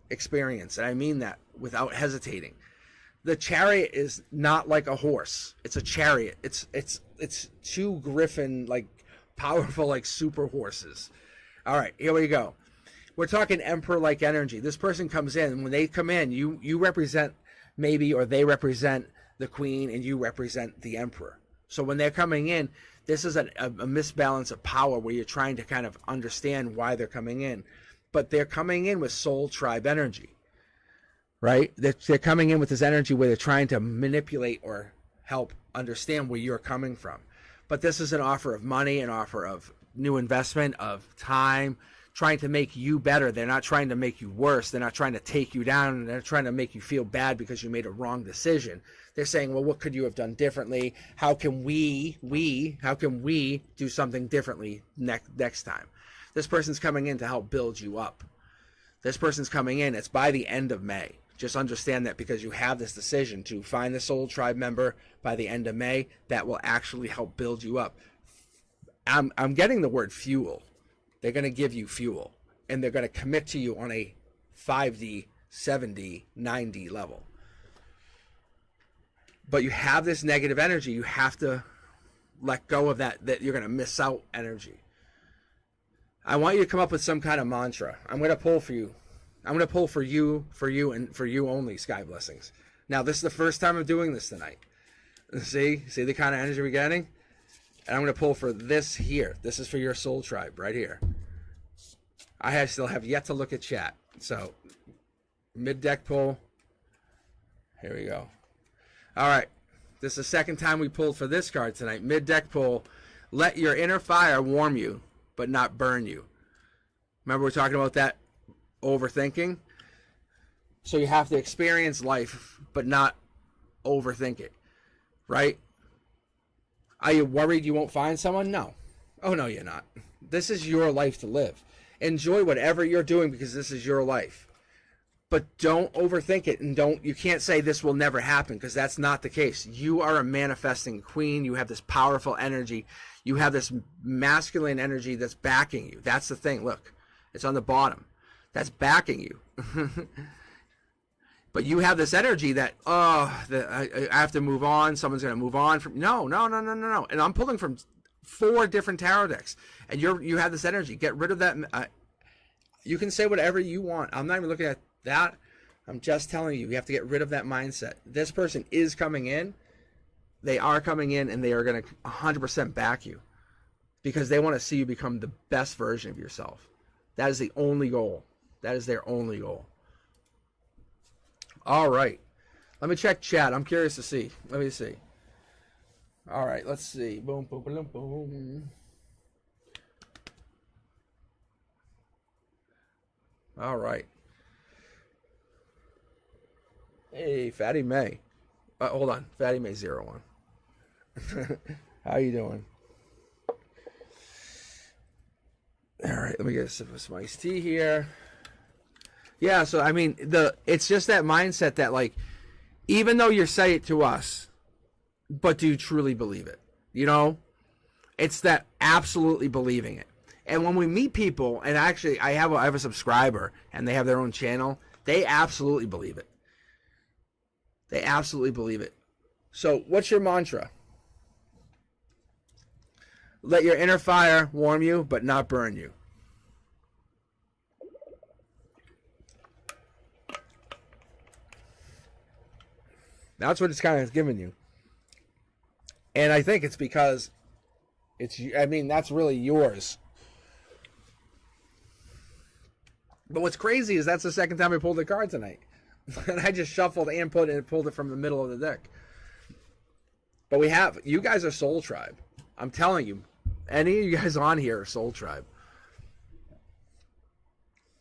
experience. And I mean that without hesitating. The chariot is not like a horse. It's a chariot. It's 2 griffin, like powerful, like super horses. All right, here we go. We're talking emperor-like energy. This person comes in, and when they come in, you represent maybe, or they represent the queen, and you represent the emperor. So when they're coming in, this is a misbalance of power where you're trying to kind of understand why they're coming in. But they're coming in with soul tribe energy, right? They're coming in with this energy where they're trying to manipulate or help understand where you're coming from. But this is an offer of money, an offer of new investment, of time, trying to make you better. They're not trying to make you worse. They're not trying to take you down. They're trying to make you feel bad because you made a wrong decision. They're saying, well, what could you have done differently? How can we do something differently next time? This person's coming in to help build you up. This person's coming in. It's by the end of May. Just understand that because you have this decision to find the Soul Tribe member by the end of May, that will actually help build you up. I'm getting the word fuel. They're going to give you fuel, and they're going to commit to you on a 5D, 7D, 9D level. But you have this negative energy. You have to let go of that you're going to miss out energy. I want you to come up with some kind of mantra. I'm going to pull for you. I'm going to pull for you, and for you only, Sky Blessings. Now, this is the first time I'm doing this tonight. See the kind of energy we're getting? And I'm going to pull for this here. This is for your soul tribe right here. I still have yet to look at chat. So, mid-deck pull. Here we go. All right. This is the second time we pulled for this card tonight. Mid-deck pull. Let your inner fire warm you, but not burn you. Remember we're talking about that overthinking? So you have to experience life, but not overthink it. Right? Are you worried you won't find someone? No. Oh, no, you're not. This is your life to live. Enjoy whatever you're doing because this is your life. But don't overthink it, and you can't say this will never happen because that's not the case. You are a manifesting queen. You have this powerful energy. You have this masculine energy that's backing you. That's the thing. Look, it's on the bottom. That's backing you. But you have this energy that, I have to move on. Someone's going to move on from. No. And I'm pulling from 4 different tarot decks, and you have this energy. Get rid of that. You can say whatever you want. I'm not even looking at that. I'm just telling you have to get rid of that mindset. This person is coming in. They are coming in, and they are going to 100% back you because they want to see you become the best version of yourself. That is the only goal. That is their only goal. All right. Let me check chat. I'm curious to see. Let me see. All right. Let's see. Boom, boom, boom, boom. All right. Hey, Fatty May. Hold on. Fatty May 01. How you doing? All right. Let me get a sip of some iced tea here. Yeah, so I mean, it's just that mindset that, like, even though you say it to us, but do you truly believe it? You know, it's that absolutely believing it. And when we meet people, and actually, I have a subscriber, and they have their own channel. They absolutely believe it. They absolutely believe it. So, what's your mantra? Let your inner fire warm you, but not burn you. That's what it's kind of giving you. And I think it's because that's really yours. But what's crazy is that's the second time I pulled the card tonight. And I just shuffled and pulled it from the middle of the deck. But you guys are Soul Tribe. I'm telling you, any of you guys on here are Soul Tribe.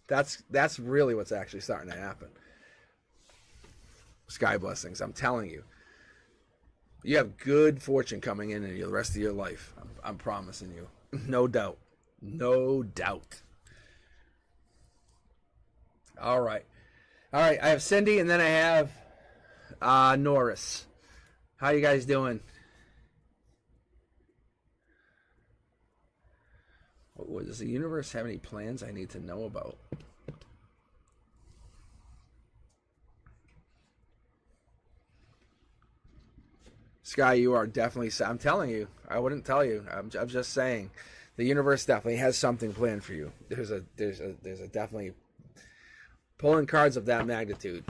That's really what's actually starting to happen. Sky Blessings, I'm telling you. You have good fortune coming in the rest of your life. I'm promising you. No doubt. No doubt. All right. I have Cindy, and then I have Norris. How you guys doing? Does the universe have any plans I need to know about? Sky, you are definitely. I'm telling you. I wouldn't tell you. I'm just saying. The universe definitely has something planned for you. There's a definitely pulling cards of that magnitude.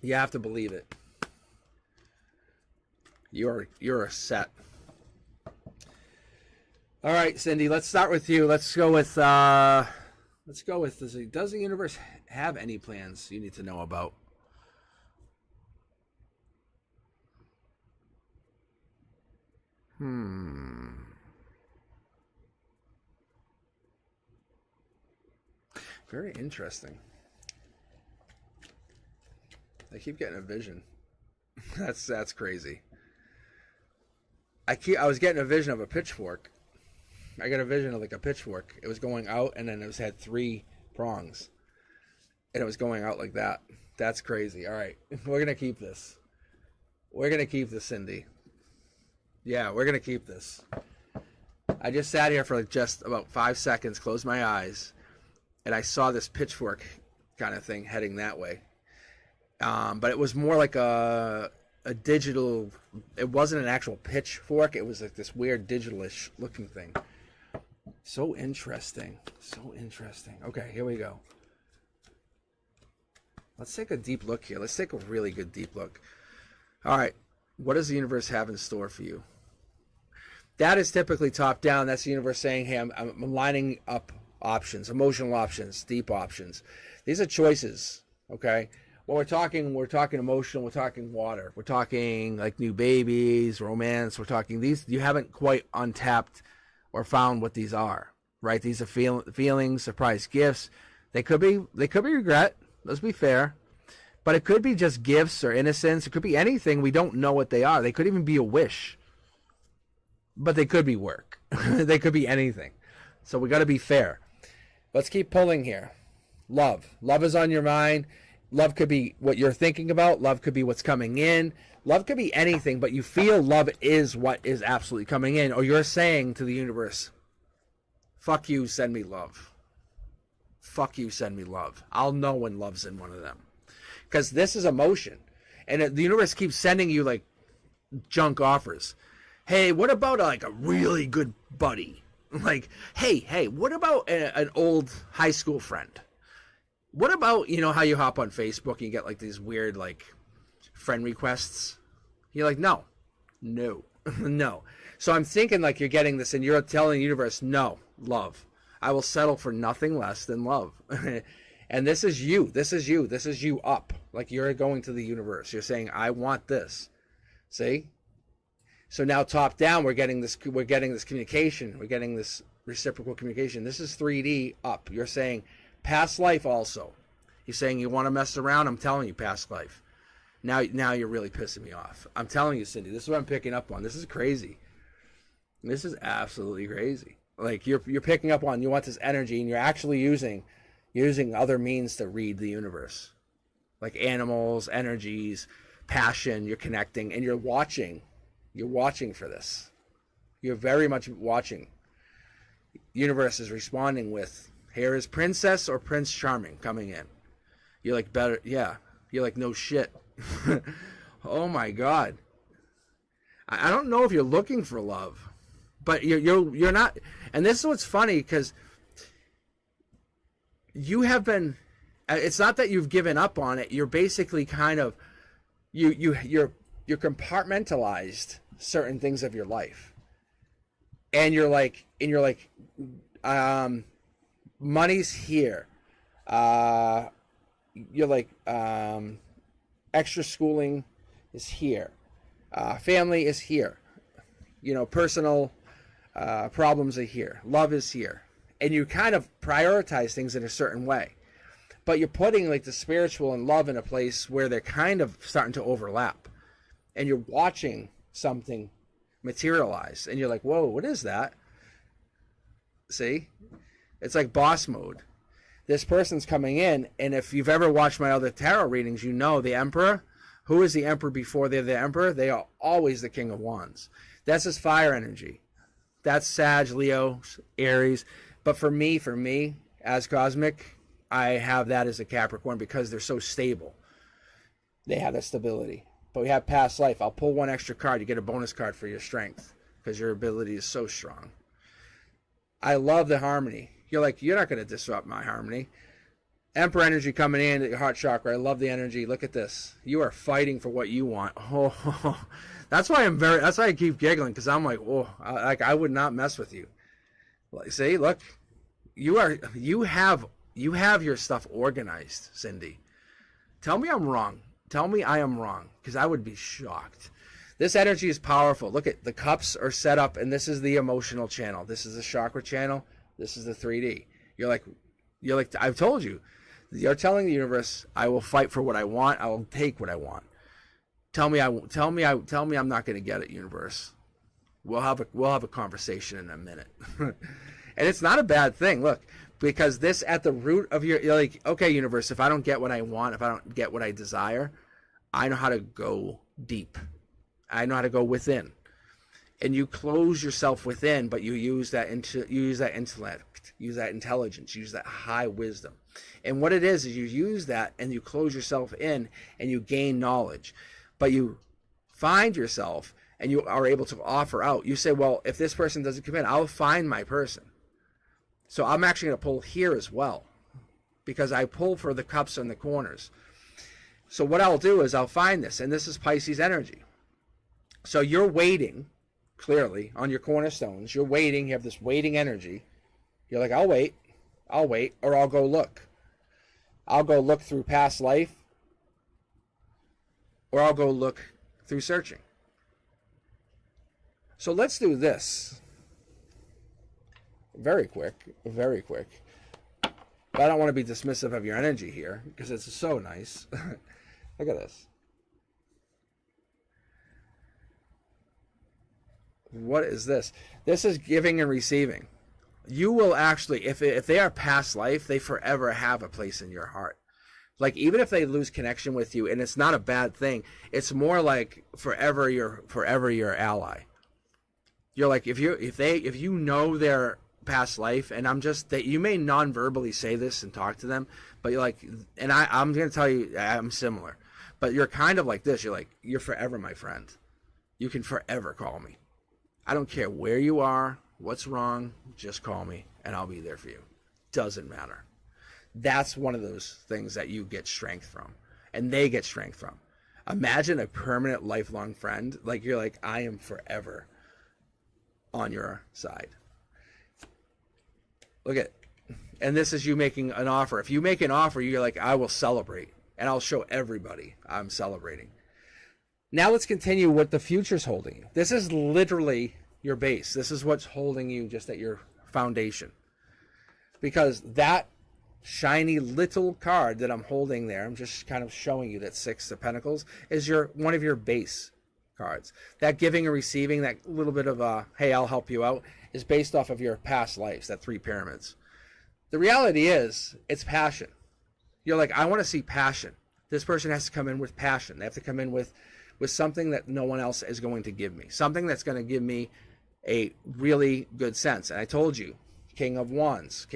You have to believe it. You're a set. All right, Cindy. Let's start with you. Let's go with. Does the universe have any plans you need to know about? Very interesting. I keep getting a vision. That's crazy. I was getting a vision of a pitchfork. I got a vision of like a pitchfork. It was going out, and then it had 3 prongs, and it was going out like that. That's crazy. All right. We're going to keep this. We're going to keep this, Cindy. Yeah, we're going to keep this. I just sat here for like just about 5 seconds, closed my eyes, and I saw this pitchfork kind of thing heading that way. But it was more like a digital, it wasn't an actual pitchfork. It was like this weird digitalish looking thing. So interesting. So interesting. Okay, here we go. Let's take a deep look here. Let's take a really good deep look. All right. What does the universe have in store for you? That is typically top down. That's the universe saying, hey, I'm lining up options, emotional options, deep options. These are choices, okay? When we're talking emotional, we're talking water. We're talking like new babies, romance. We're talking these. You haven't quite untapped or found what these are, right? These are feelings, surprise gifts. They could be regret. Let's be fair. But it could be just gifts or innocence. It could be anything. We don't know what they are. They could even be a wish. But they could be work. They could be anything. So we got to be fair. Let's keep pulling here. Love. Love is on your mind. Love could be what you're thinking about. Love could be what's coming in. Love could be anything, but you feel love is what is absolutely coming in. Or you're saying to the universe, fuck you, send me love. Fuck you, send me love. I'll know when love's in one of them. Because this is emotion. And the universe keeps sending you like junk offers. Hey, what about like a really good buddy? Like, hey, what about an old high school friend? What about, you know, how you hop on Facebook and you get like these weird like friend requests? You're like, no. No. So I'm thinking like you're getting this and you're telling the universe, no, love. I will settle for nothing less than love. And this is you. This is you up. Like you're going to the universe. You're saying, I want this. See? So now top down, we're getting this communication. We're getting this reciprocal communication. This is 3D up. You're saying past life also. You're saying you want to mess around. I'm telling you past life. Now you're really pissing me off. I'm telling you, Cindy, this is what I'm picking up on. This is crazy. This is absolutely crazy. Like you're picking up on, you want this energy and you're actually using other means to read the universe. Like animals, energies, passion, you're connecting and you're watching. You're watching for this. You're very much watching. Universe is responding with, here is Princess or Prince Charming coming in. You're like, better, yeah. You're like, no shit. Oh my God. I don't know if you're looking for love, but you're not. And this is what's funny because you have been. It's not that you've given up on it. You're basically kind of you're compartmentalized certain things of your life, and you're like money's here. You're like extra schooling is here. Family is here. You know, personal problems are here. Love is here. And you kind of prioritize things in a certain way. But you're putting like the spiritual and love in a place where they're kind of starting to overlap. And you're watching something materialize. And you're like, whoa, what is that? See? It's like boss mode. This person's coming in, and if you've ever watched my other tarot readings, you know the Emperor. Who is the Emperor before they're the Emperor? They are always the King of Wands. That's his fire energy. That's Sag, Leo, Aries. But for me, as cosmic, I have that as a Capricorn because they're so stable. They have that stability. But we have past life. I'll pull one extra card. You get a bonus card for your strength because your ability is so strong. I love the harmony. You're like, you're not going to disrupt my harmony. Emperor energy coming in at your heart chakra. I love the energy. Look at this. You are fighting for what you want. Oh, that's why that's why I keep giggling because I'm like, oh, I would not mess with you. Like, see, look, you have your stuff organized, Cindy. Tell me I'm wrong. Tell me I am wrong because I would be shocked. This energy is powerful. Look at the cups are set up, and this is the emotional channel. This is the chakra channel. This is the 3D. You're like, I've told you. You're telling the universe, I will fight for what I want. I will take what I want. Tell me I'm not going to get it, universe. We'll have a conversation in a minute. And it's not a bad thing. Look, because this at the root of you're like, okay, universe, if I don't get what I want, if I don't get what I desire, I know how to go deep. I know how to go within. And you close yourself within, but you use that intellect, use that intelligence, use that high wisdom. And what it is you use that and you close yourself in and you gain knowledge. But you find yourself and you are able to offer out. You say, well, if this person doesn't come in, I'll find my person. So I'm actually going to pull here as well, because I pull for the cups and the corners. So what I'll do is I'll find this, and this is Pisces energy. So you're waiting, clearly, on your cornerstones. You're waiting. You have this waiting energy. You're like, I'll wait, or I'll go look. I'll go look through past life, or I'll go look through searching. So let's do this. Very quick. But I don't want to be dismissive of your energy here, because it's so nice. Look at this. What is this? This is giving and receiving. You will actually, if they are past life, they forever have a place in your heart. Like, even if they lose connection with you, and it's not a bad thing, it's more like forever your ally. You're like, if you know their past life, and I'm just that you may non-verbally say this and talk to them, but you're like, and I'm going to tell you I'm similar, but you're kind of like this. You're like, you're forever my friend. You can forever call me. I don't care where you are, what's wrong, just call me and I'll be there for you. Doesn't matter. That's one of those things that you get strength from, and they get strength from. Imagine a permanent, lifelong friend. Like, you're like, I am forever on your side. Look at, and this is you making an offer. If you make an offer, you're like, I will celebrate, and I'll show everybody I'm celebrating. Now let's continue what the future's holding you. This is literally your base. This is what's holding you just at your foundation. Because that shiny little card that I'm holding there, I'm just kind of showing you that Six of Pentacles, is one of your base cards. That giving and receiving, that little bit of hey, I'll help you out, is based off of your past lives, that 3 pyramids. The reality is, it's passion. You're like, I want to see passion. This person has to come in with passion. They have to come in with something that no one else is going to give me. Something that's going to give me a really good sense. And I told you, King of Wands.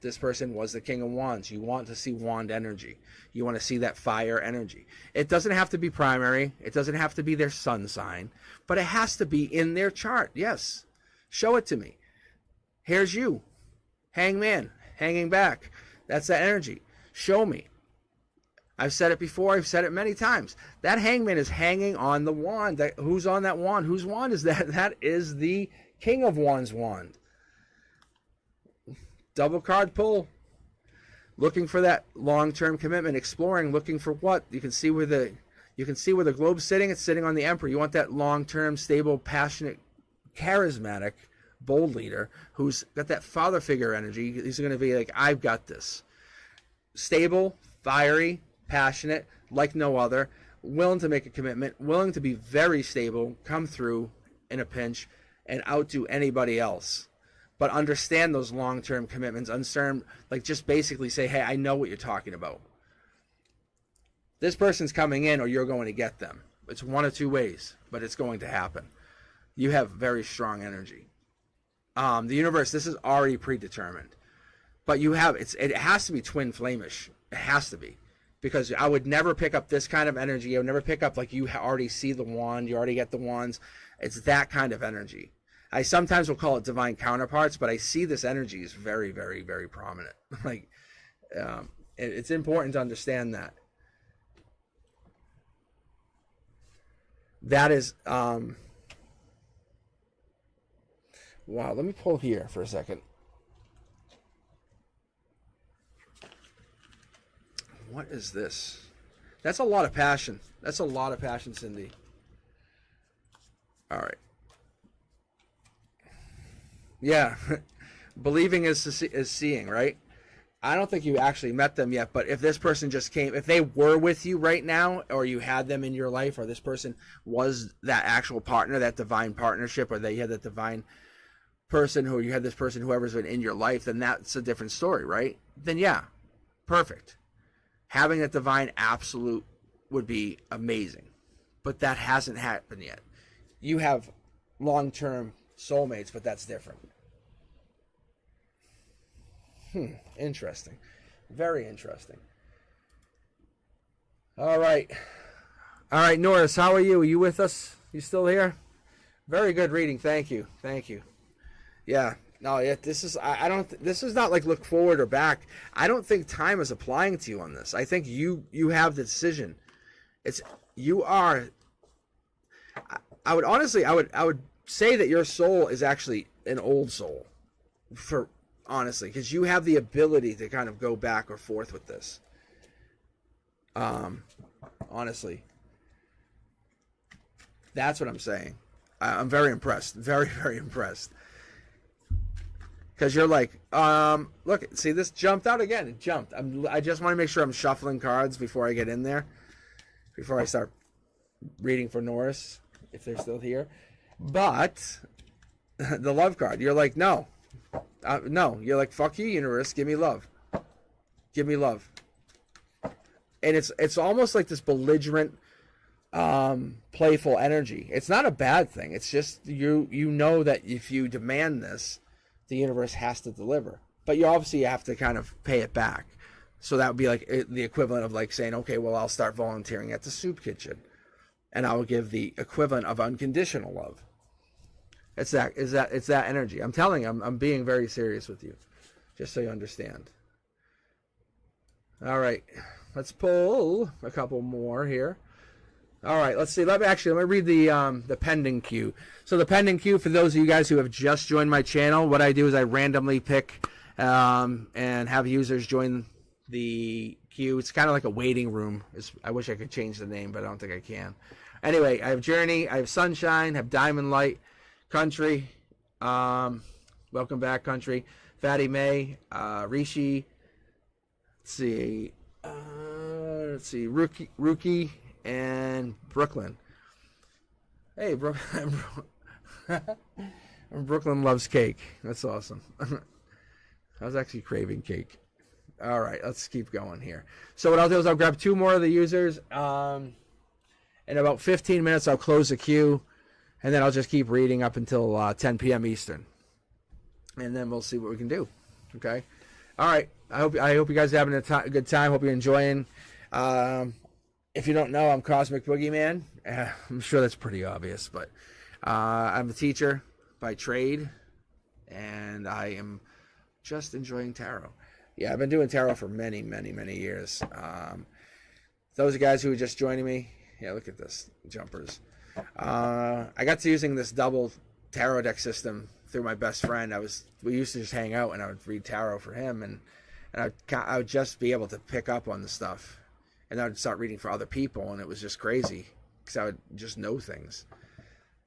This person was the King of Wands. You want to see wand energy. You want to see that fire energy. It doesn't have to be primary. It doesn't have to be their sun sign. But it has to be in their chart. Yes. Show it to me. Here's you. Hangman. Hanging back. That's that energy. Show me. I've said it before. I've said it many times. That hangman is hanging on the wand. Who's on that wand? Whose wand is that? That is the King of Wands wand. Double card pull. Looking for that long-term commitment. Exploring. Looking for what? You can see where the globe's sitting. It's sitting on the Emperor. You want that long-term, stable, passionate, charismatic, bold leader who's got that father figure energy. He's going to be like, I've got this. Stable, fiery, passionate, like no other, willing to make a commitment, willing to be very stable, come through in a pinch, and outdo anybody else. But understand those long-term commitments. Understand, like, just basically say, hey, I know what you're talking about. This person's coming in, or you're going to get them. It's one of two ways, but it's going to happen. You have very strong energy. The universe, this is already predetermined. But you have, it has to be twin flamish. It has to be. Because I would never pick up this kind of energy. I would never pick up, like, you already see the wand. You already get the wands. It's that kind of energy. I sometimes will call it divine counterparts, but I see this energy is very, very, very prominent. Like, it's important to understand that. That is, wow, let me pull here for a second. What is this? That's a lot of passion. That's a lot of passion, Cindy. All right. Yeah. Believing is seeing, right? I don't think you actually met them yet, but if this person just came, if they were with you right now, or you had them in your life, or this person was that actual partner, that divine partnership, or they had that divine person, or you had this person, whoever's been in your life, then that's a different story, right? Then yeah, perfect. Having that divine absolute would be amazing. But that hasn't happened yet. You have long-term soulmates, but that's different. Interesting. Very interesting. All right. All right, Norris, how are you? Are you with us? You still here? Very good reading. Thank you. Thank you. Yeah. No, this is I don't this is not like look forward or back. I don't think time is applying to you on this. I think you have the decision. It's you are I would honestly I would say that your soul is actually an old soul, for honestly, because you have the ability to kind of go back or forth with this. Honestly, that's what I'm saying. I'm very impressed, very, very impressed, because you're like, look, see, this jumped out again. It jumped. I just want to make sure I'm shuffling cards before I get in there, before I start reading for Norris, if they're still here. But the love card, you're like, no, no. You're like, fuck you, universe. Give me love. Give me love. And it's almost like this belligerent, playful energy. It's not a bad thing. It's just you know that if you demand this, the universe has to deliver. But you obviously have to kind of pay it back. So that would be like the equivalent of like saying, okay, well, I'll start volunteering at the soup kitchen, and I will give the equivalent of unconditional love. It's that energy. I'm telling you, I'm being very serious with you, just so you understand. All right, let's pull a couple more here. All right, let's see. Let me read the pending queue. So the pending queue, for those of you guys who have just joined my channel, what I do is I randomly pick and have users join the queue. It's kind of like a waiting room. I wish I could change the name, but I don't think I can. Anyway, I have Journey, I have Sunshine, I have Diamond Light, Country, welcome back, Country, Fatty May, Rishi, let's see, Rookie, and Brooklyn. Hey, Brooklyn loves cake. That's awesome. I was actually craving cake. All right, let's keep going here. So what I'll do is I'll grab two more of the users. In about 15 minutes, I'll close the queue, and then I'll just keep reading up until 10 p.m. Eastern, and then we'll see what we can do. Okay. All right. I hope you guys are having a good time. Hope you're enjoying. If you don't know, I'm Cosmic Boogeyman. I'm sure that's pretty obvious, but I'm a teacher by trade, and I am just enjoying tarot. Yeah, I've been doing tarot for many, many, many years. Those guys who are just joining me, yeah, look at this, jumpers. I got to using this double tarot deck system through my best friend. We used to just hang out, and I would read tarot for him, and I would just be able to pick up on the stuff, and I would start reading for other people, and it was just crazy because I would just know things.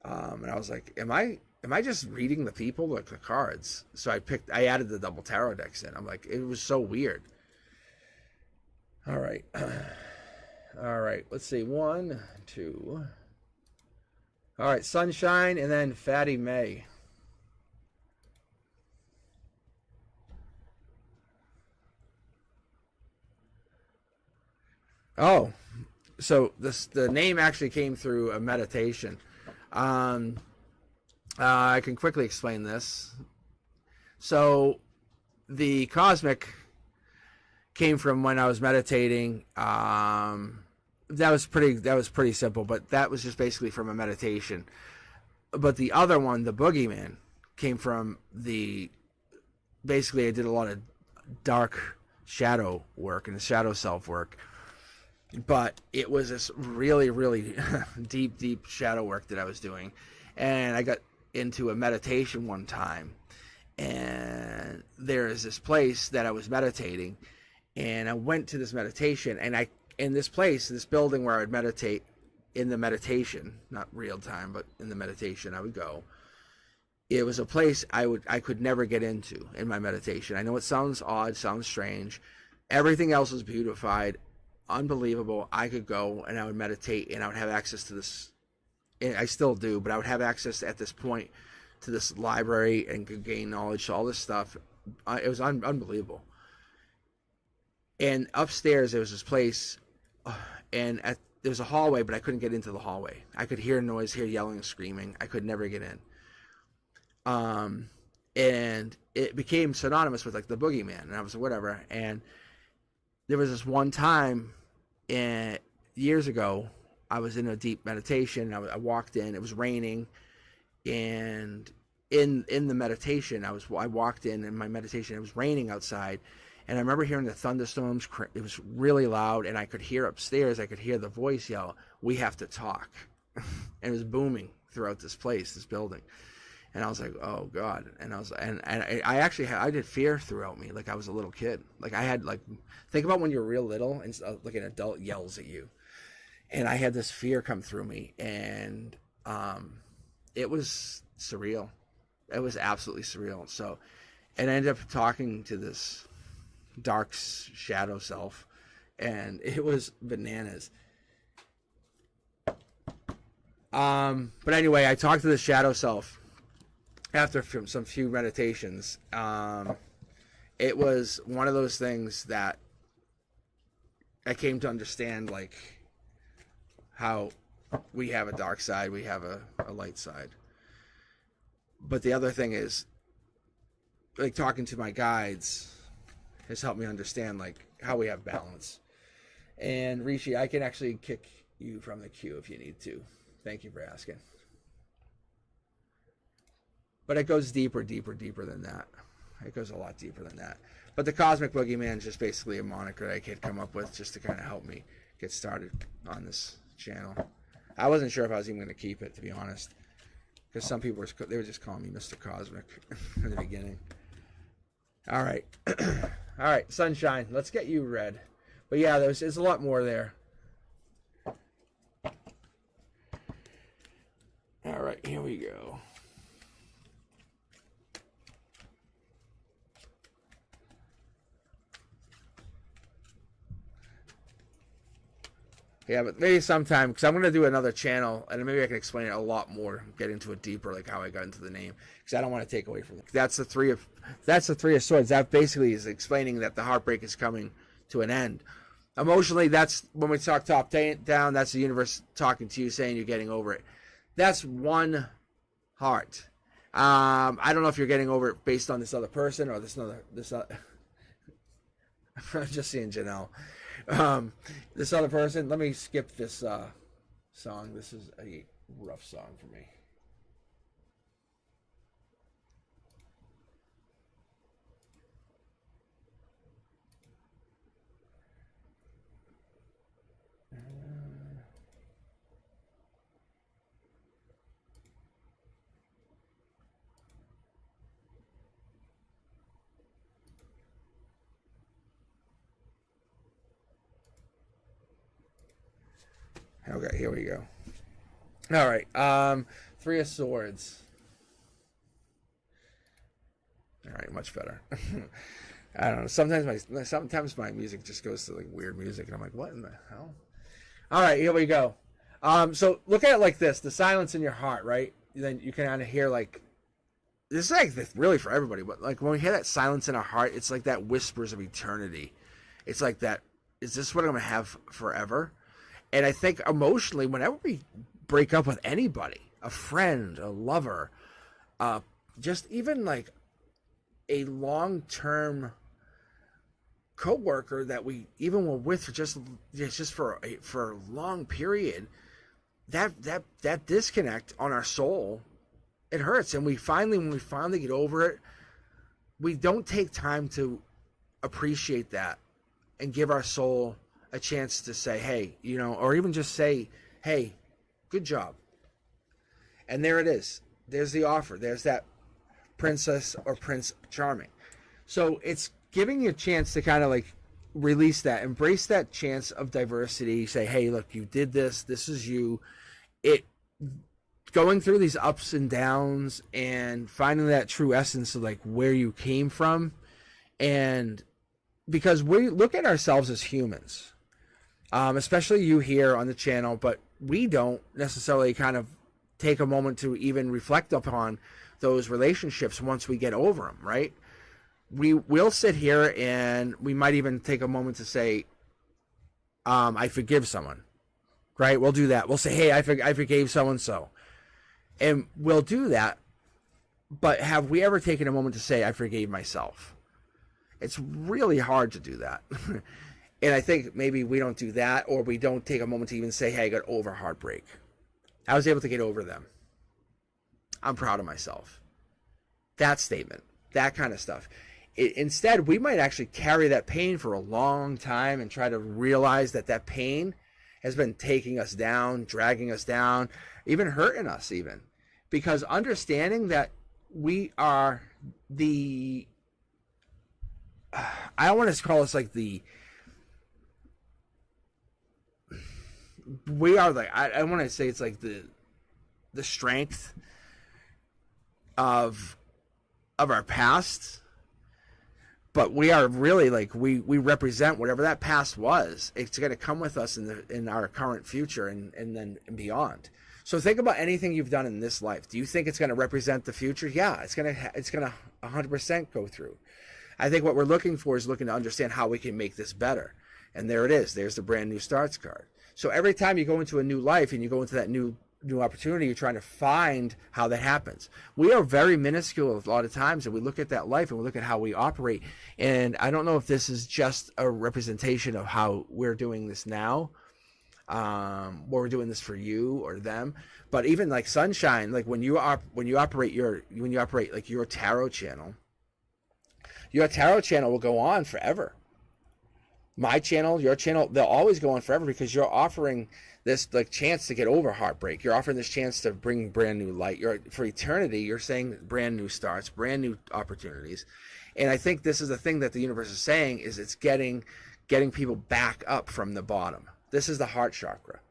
And I was like, am I just reading the people, like the cards? So I added the double tarot decks in. I'm like, it was so weird. All right. All right. Let's see. 1, 2. All right. Sunshine, and then Fatty May. Oh, so the name actually came through a meditation. I can quickly explain this. So the cosmic came from when I was meditating. That was pretty simple, but that was just basically from a meditation. But the other one, the boogeyman, came from basically I did a lot of dark shadow work and shadow self work. But it was this really, really deep shadow work that I was doing. And I got into a meditation one time, and there is this place that I was meditating, and I went to this meditation, and in this place, this building where I would meditate in the meditation, not real time, but in the meditation I would go. It was a place I could never get into in my meditation. I know it sounds odd, sounds strange. Everything else was beautified, unbelievable. I could go and I would meditate, and I would have access to this. I still do, but I would have access at this point to this library and could gain knowledge, all this stuff. It was unbelievable. And upstairs there was this place, and there was a hallway, but I couldn't get into the hallway. I could hear noise, hear yelling and screaming. I could never get in. And it became synonymous with like the boogeyman, and I was whatever. And there was this one time, years ago, I was in a deep meditation. I walked in. It was raining, and in the meditation, I walked in my meditation. It was raining outside, and I remember hearing the thunderstorms. It was really loud, and I could hear upstairs. I could hear the voice yell, "We have to talk," and it was booming throughout this place, this building. And I was like, "Oh God!" And I did fear throughout me, like I was a little kid. Like I had think about when you're real little and like an adult yells at you. And I had this fear come through me, and it was surreal. It was absolutely surreal. So, and I ended up talking to this dark shadow self, and it was bananas. But anyway, I talked to the shadow self after some few meditations. It was one of those things that I came to understand, like, how we have a dark side, we have a light side. But the other thing is, like, talking to my guides has helped me understand, like, how we have balance. And Rishi, I can actually kick you from the queue if you need to. Thank you for asking. But it goes deeper than that. It goes a lot deeper than that. But the Cosmic Boogeyman is just basically a moniker that I could come up with just to kind of help me get started on this channel. I wasn't sure if I was even going to keep it, to be honest, because some people were just calling me Mr. Cosmic in the beginning. All right, all right, Sunshine. Let's get you read. But yeah, there's a lot more there. All right, here we go. Yeah, but maybe sometime, because I'm going to do another channel, and maybe I can explain it a lot more, get into it deeper, like how I got into the name, because I don't want to take away from it. That's the three of Swords. That basically is explaining that the heartbreak is coming to an end. Emotionally, that's when we talk top down, that's the universe talking to you, saying you're getting over it. That's one heart. I don't know if you're getting over it based on this other person or this other. I'm just seeing Janelle. This other person. Let me skip this song. This is a rough song for me. Okay, here we go. All right, Three of Swords. All right, much better. I don't know. Sometimes my music just goes to like weird music, and I'm like, what in the hell? All right, here we go. So look at it like this: the silence in your heart, right? Then you can kind of hear like this is like really for everybody, but like when we hear that silence in our heart, it's like that whispers of eternity. It's like that. Is this what I'm gonna have forever? And I think emotionally, whenever we break up with anybody, a friend, a lover, just even like a long-term coworker that we even were with for just for a long period, that disconnect on our soul, it hurts. And when we finally get over it, we don't take time to appreciate that and give our soul a chance to say, hey, you know, or even just say, hey, good job. And there it is. There's the offer. There's that princess or Prince Charming. So it's giving you a chance to kind of like release that, embrace that chance of diversity. Say, hey, look, you did this. This is you. It going through these ups and downs and finding that true essence of like where you came from. And because we look at ourselves as humans, especially you here on the channel, but we don't necessarily kind of take a moment to even reflect upon those relationships once we get over them, right? We'll sit here and we might even take a moment to say, I forgive someone, right? We'll do that. We'll say, hey, I forgave so-and-so. And we'll do that. But have we ever taken a moment to say, I forgave myself? It's really hard to do that. And I think maybe we don't do that, or we don't take a moment to even say, hey, I got over heartbreak. I was able to get over them. I'm proud of myself. That statement, that kind of stuff. Instead, we might actually carry that pain for a long time and try to realize that that pain has been taking us down, dragging us down, even hurting us even. Because understanding that we are the, I don't want to call us like the, we are like, I want to say it's like the strength of our past, but we are really like, we represent whatever that past was. It's going to come with us in our current future and then beyond. So think about anything you've done in this life. Do you think it's going to represent the future? Yeah, it's going to 100% go through. I think what we're looking for is looking to understand how we can make this better. And there it is. There's the brand new starts card. So every time you go into a new life and you go into that new opportunity, you're trying to find how that happens. We are very minuscule a lot of times, and we look at that life and we look at how we operate. And I don't know if this is just a representation of how we're doing this now, or we're doing this for you or them. But even like Sunshine, like when you operate like your tarot channel will go on forever. My channel, your channel, they'll always go on forever because you're offering this like chance to get over heartbreak. You're offering this chance to bring brand new light. For eternity, you're saying brand new starts, brand new opportunities. And I think this is the thing that the universe is saying, is it's getting people back up from the bottom. This is the heart chakra.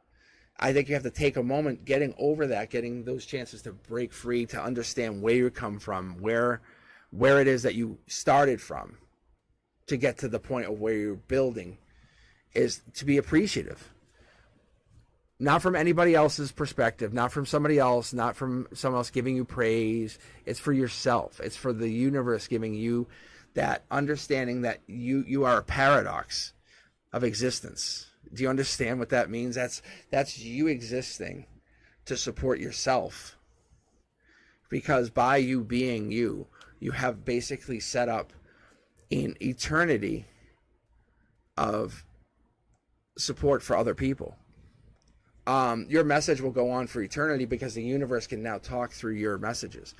I think you have to take a moment getting over that, getting those chances to break free, to understand where you come from, where it is that you started from, to get to the point of where you're building, is to be appreciative. Not from anybody else's perspective, not from somebody else, not from someone else giving you praise. It's for yourself. It's for the universe giving you that understanding that you are a paradox of existence. Do you understand what that means? That's you existing to support yourself. Because by you being you, you have basically set up an eternity of support for other people. Your message will go on for eternity because the universe can now talk through your messages.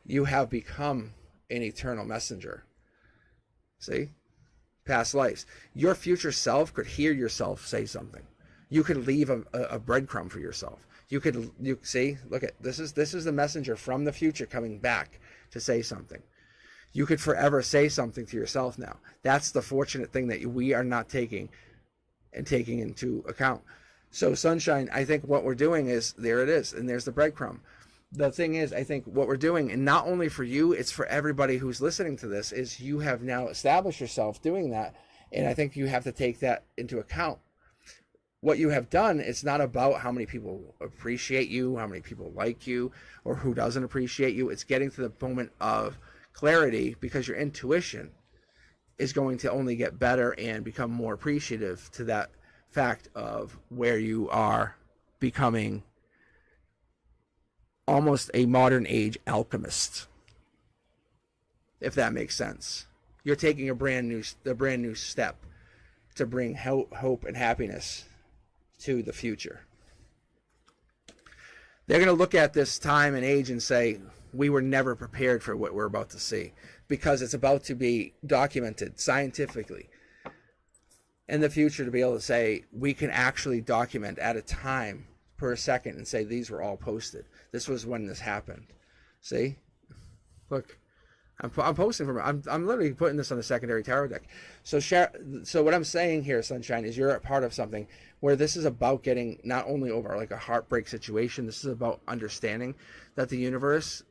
You have become an eternal messenger. See? Past lives. Your future self could hear yourself say something. You could leave a breadcrumb for yourself. You see, look at this is the messenger from the future coming back to say something. You could forever say something to yourself now. That's the fortunate thing that we are not taking into account. So Sunshine, I think what we're doing is, there it is, and there's the breadcrumb. The thing is, I think what we're doing, and not only for you, it's for everybody who's listening to this, is you have now established yourself doing that, and I think you have to take that into account. What you have done, it's not about how many people appreciate you, how many people like you, or who doesn't appreciate you. It's getting to the moment of clarity, because your intuition is going to only get better and become more appreciative to that fact of where you are becoming almost a modern age alchemist, if that makes sense. You're taking a brand new step to bring hope and happiness to the future. They're going to look at this time and age and say, we were never prepared for what we're about to see, because it's about to be documented scientifically in the future, to be able to say we can actually document at a time per second and say these were all posted. This was when this happened. See? Look, I'm posting from, I'm literally putting this on the secondary tarot deck. So what I'm saying here, Sunshine, is you're a part of something where this is about getting not only over like a heartbreak situation, this is about understanding that the universe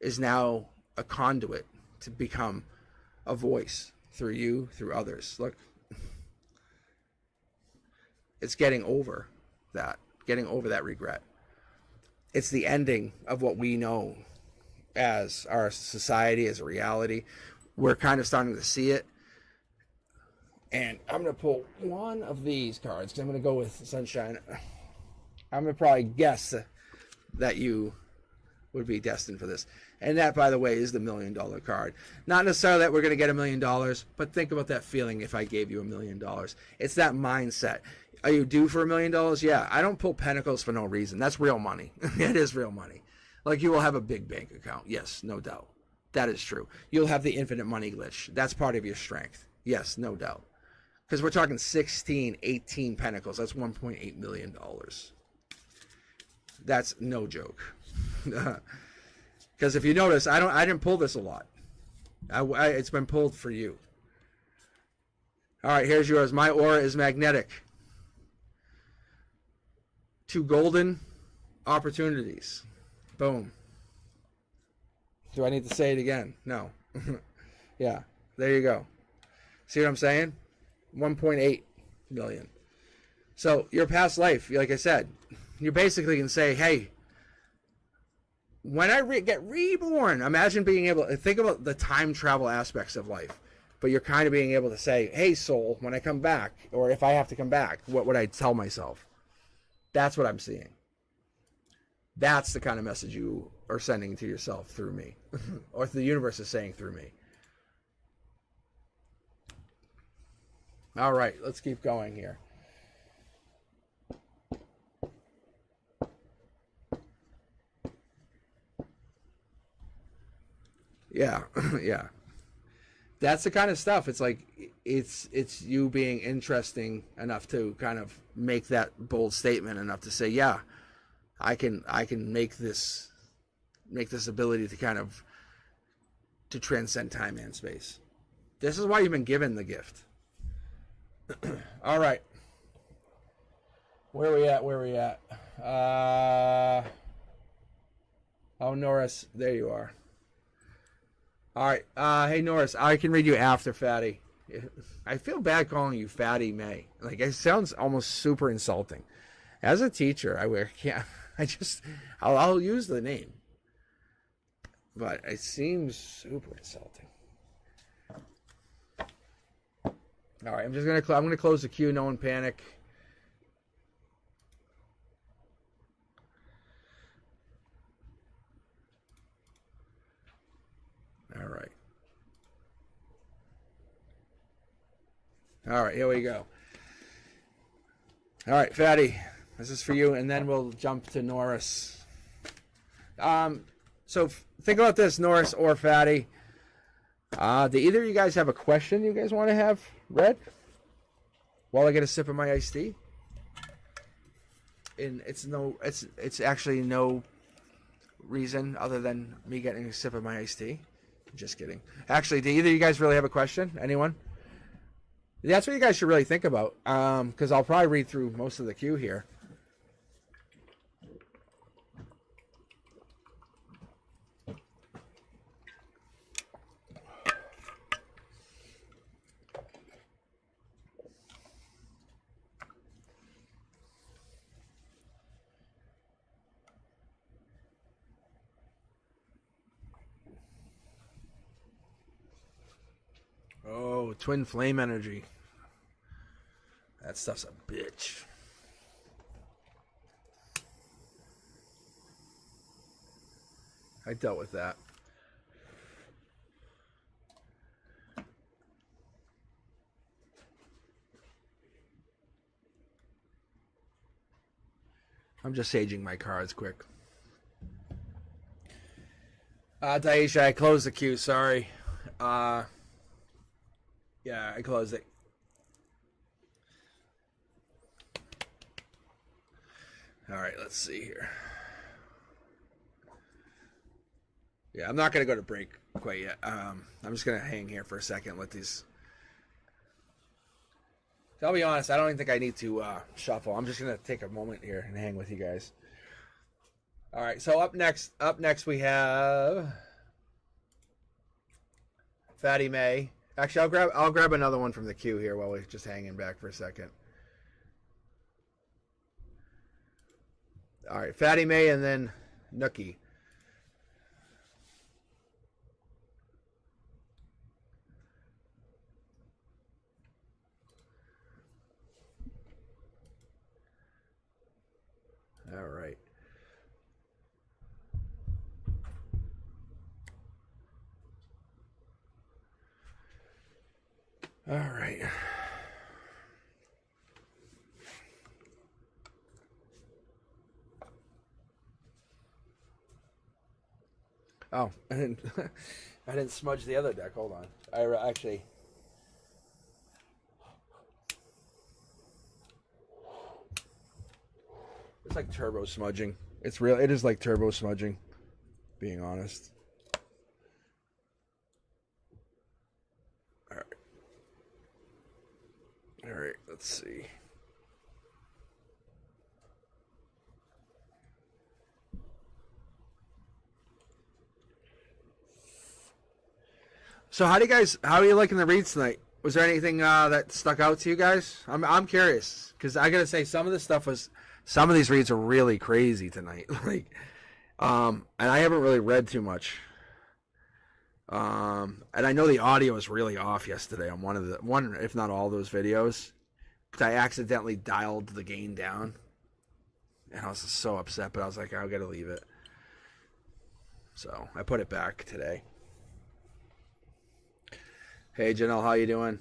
is now a conduit to become a voice through you, through others. Look, it's getting over that regret. it's the ending of what we know as our society, as a reality. We're kind of starting to see it. And I'm going to pull one of these cards because I'm going to go with Sunshine. I'm going to probably guess that you would be destined for this. And that, by the way, is the $1 million card. Not necessarily that we're going to get $1 million, but think about that feeling if I gave you $1 million. It's that mindset. Are you due for $1 million? Yeah. I don't pull Pentacles for no reason. That's real money. It is real money. Like, you will have a big bank account. Yes, no doubt. That is true. You'll have the infinite money glitch. That's part of your strength. Yes, no doubt. Because we're talking 16, 18 Pentacles. That's $1.8 million. That's no joke. Because if you notice, I didn't pull this a lot. It's been pulled for you. All right, here's yours. My aura is magnetic. 2 golden opportunities. Boom. Do I need to say it again? No. Yeah, there you go. See what I'm saying? 1.8 million. So your past life, like I said, you basically can say, hey, when I get reborn, imagine being able to think about the time travel aspects of life, but you're kind of being able to say, hey, soul, when I come back, or if I have to come back, what would I tell myself? That's what I'm seeing. That's the kind of message you are sending to yourself through me, or the universe is saying through me. All right, let's keep going here. Yeah, yeah. That's the kind of stuff. It's like it's you being interesting enough to kind of make that bold statement enough to say, yeah, I can make this ability to kind of to transcend time and space. This is why you've been given the gift. All right. Where are we at? Oh, Norris, there you are. All right. Hey, Norris, I can read you after Fatty. I feel bad calling you Fatty May. Like, it sounds almost super insulting. As a teacher, I'll use the name, but it seems super insulting. All right, I'm gonna close the queue. No one panic. All right. All right, here we go. All right, Fatty, this is for you, and then we'll jump to Norris. So think about this, Norris or Fatty. Do either of you guys have a question you guys want to have read while I get a sip of my iced tea? And it's actually no reason other than me getting a sip of my iced tea. Just kidding. Actually, do either of you guys really have a question? Anyone? That's what you guys should really think about, because I'll probably read through most of the queue here. Oh, twin flame energy. That stuff's a bitch. I dealt with that. I'm just saging my cards quick. Daisha, I closed the queue, sorry. Yeah, I closed it. All right, let's see here. Yeah, I'm not going to go to break quite yet. I'm just going to hang here for a second, let these... I'll be honest, I don't even think I need to shuffle. I'm just going to take a moment here and hang with you guys. All right, so up next we have Fatty May. Actually, I'll grab another one from the queue here while we're just hanging back for a second. All right, Fatty May, and then Nookie. All right. All right. Oh, I didn't smudge the other deck. Hold on. I actually. It's like turbo smudging. It's real. It is like turbo smudging. Being honest. All right. All right. Let's see. So how are you liking the reads tonight? Was there anything that stuck out to you guys? I'm curious because I gotta say some of these reads are really crazy tonight. Like, and I haven't really read too much. And I know the audio was really off yesterday on one if not all those videos because I accidentally dialed the gain down, and I was just so upset. But I was like, I gotta leave it. So I put it back today. Hey Janelle, how you doing?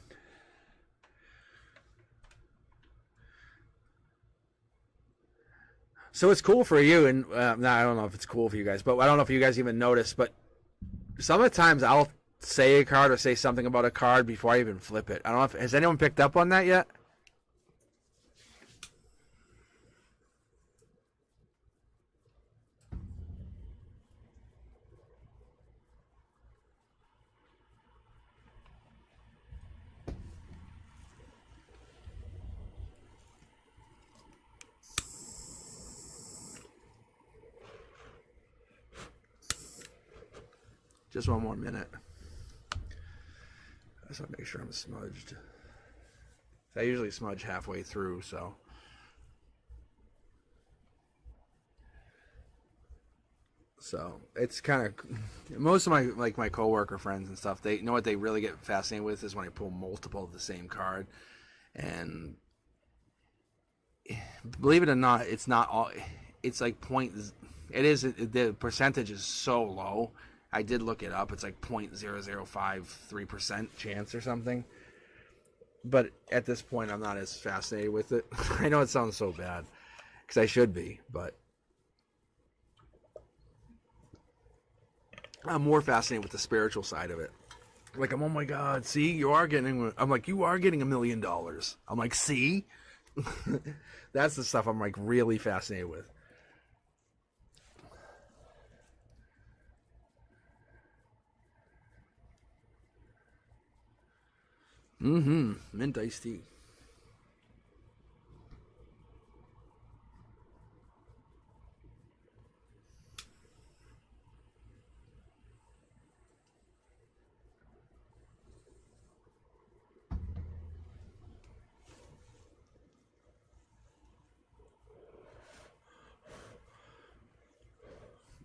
So it's cool for you, and I don't know if it's cool for you guys, but I don't know if you guys even notice, but some of the times I'll say a card or say something about a card before I even flip it. I don't know if has anyone picked up on that yet? Just one more minute. I just want to make sure I'm smudged. I usually smudge halfway through, so. So it's kind of most of my coworker friends and stuff. They know what they really get fascinated with is when I pull multiple of the same card, and believe it or not, it's not all. It's like point. It is the percentage is so low. I did look it up. It's like 0.0053% chance or something. But at this point, I'm not as fascinated with it. I know it sounds so bad because I should be, but I'm more fascinated with the spiritual side of it. Like, oh my God, see, you are getting. I'm like, you are getting $1 million. I'm like, see, that's the stuff I'm like really fascinated with. Mint iced tea.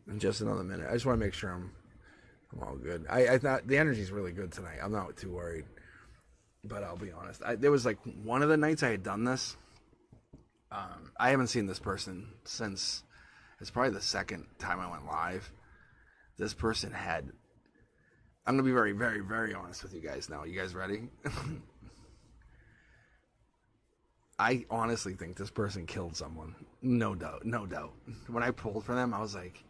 In just another minute. I just want to make sure I'm all good. I thought the energy's really good tonight. I'm not too worried. But I'll be honest. There was like one of the nights I had done this. I haven't seen this person since. It's probably the second time I went live. This person had. I'm going to be very, very, very honest with you guys now. You guys ready? I honestly think this person killed someone. No doubt. No doubt. When I pulled for them, I was like,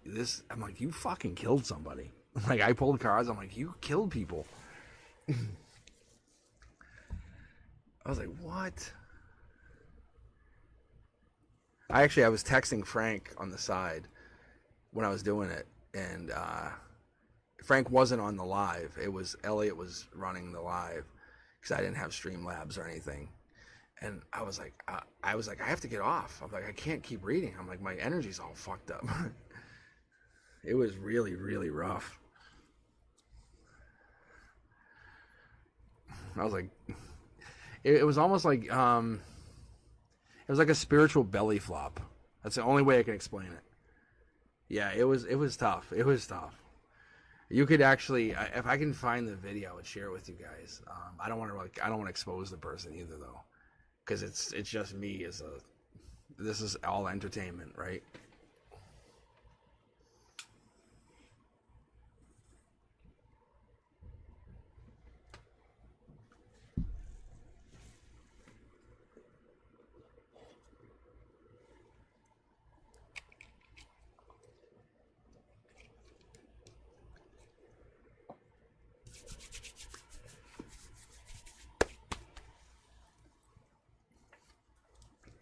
I'm like, you fucking killed somebody. Like, I pulled cards. I'm like, you killed people. I was like, what? I was texting Frank on the side when I was doing it, and Frank wasn't on the live. It was Elliot was running the live because I didn't have Streamlabs or anything. And I was like, I have to get off. I'm like, I can't keep reading. I'm like, my energy's all fucked up. It was really, really rough. I was like, it was almost like, it was like a spiritual belly flop. That's the only way I can explain it. Yeah, it was tough. It was tough. You could actually, if I can find the video and share it with you guys. I don't want to expose the person either though, because it's just me as a. This is all entertainment, right?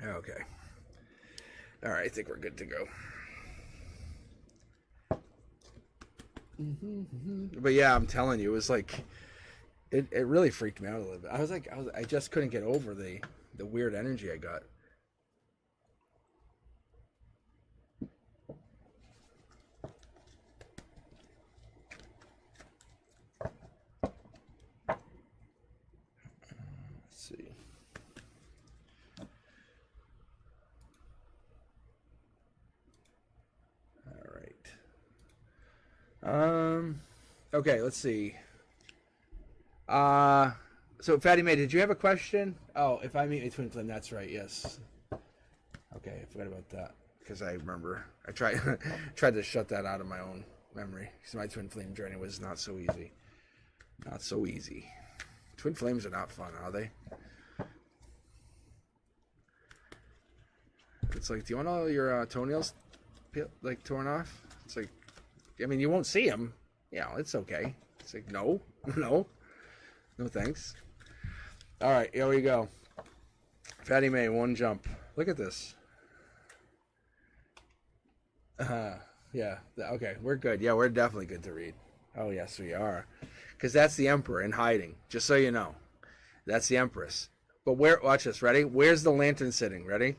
Okay. All right, I think we're good to go. But yeah, I'm telling you, it was like it really freaked me out a little bit. I just couldn't get over the weird energy I got. Let's see. All right. Okay, let's see. So Fatty May, did you have a question? Oh, if I meet a twin flame, that's right. Yes. Okay, I forgot about that because I remember I tried tried to shut that out of my own memory because my twin flame journey was not so easy. Not so easy. Twin flames are not fun, are they? It's like, do you want all your toenails like torn off? It's like, I mean, you won't see them. Yeah, it's okay. It's like, no, no, no thanks. All right, here we go. Fatty May, one jump. Look at this. Yeah, okay, we're good. Yeah, we're definitely good to read. Oh, yes, we are. Because that's the Emperor in hiding, just so you know. That's the Empress. But watch this, ready? Where's the lantern sitting? Ready?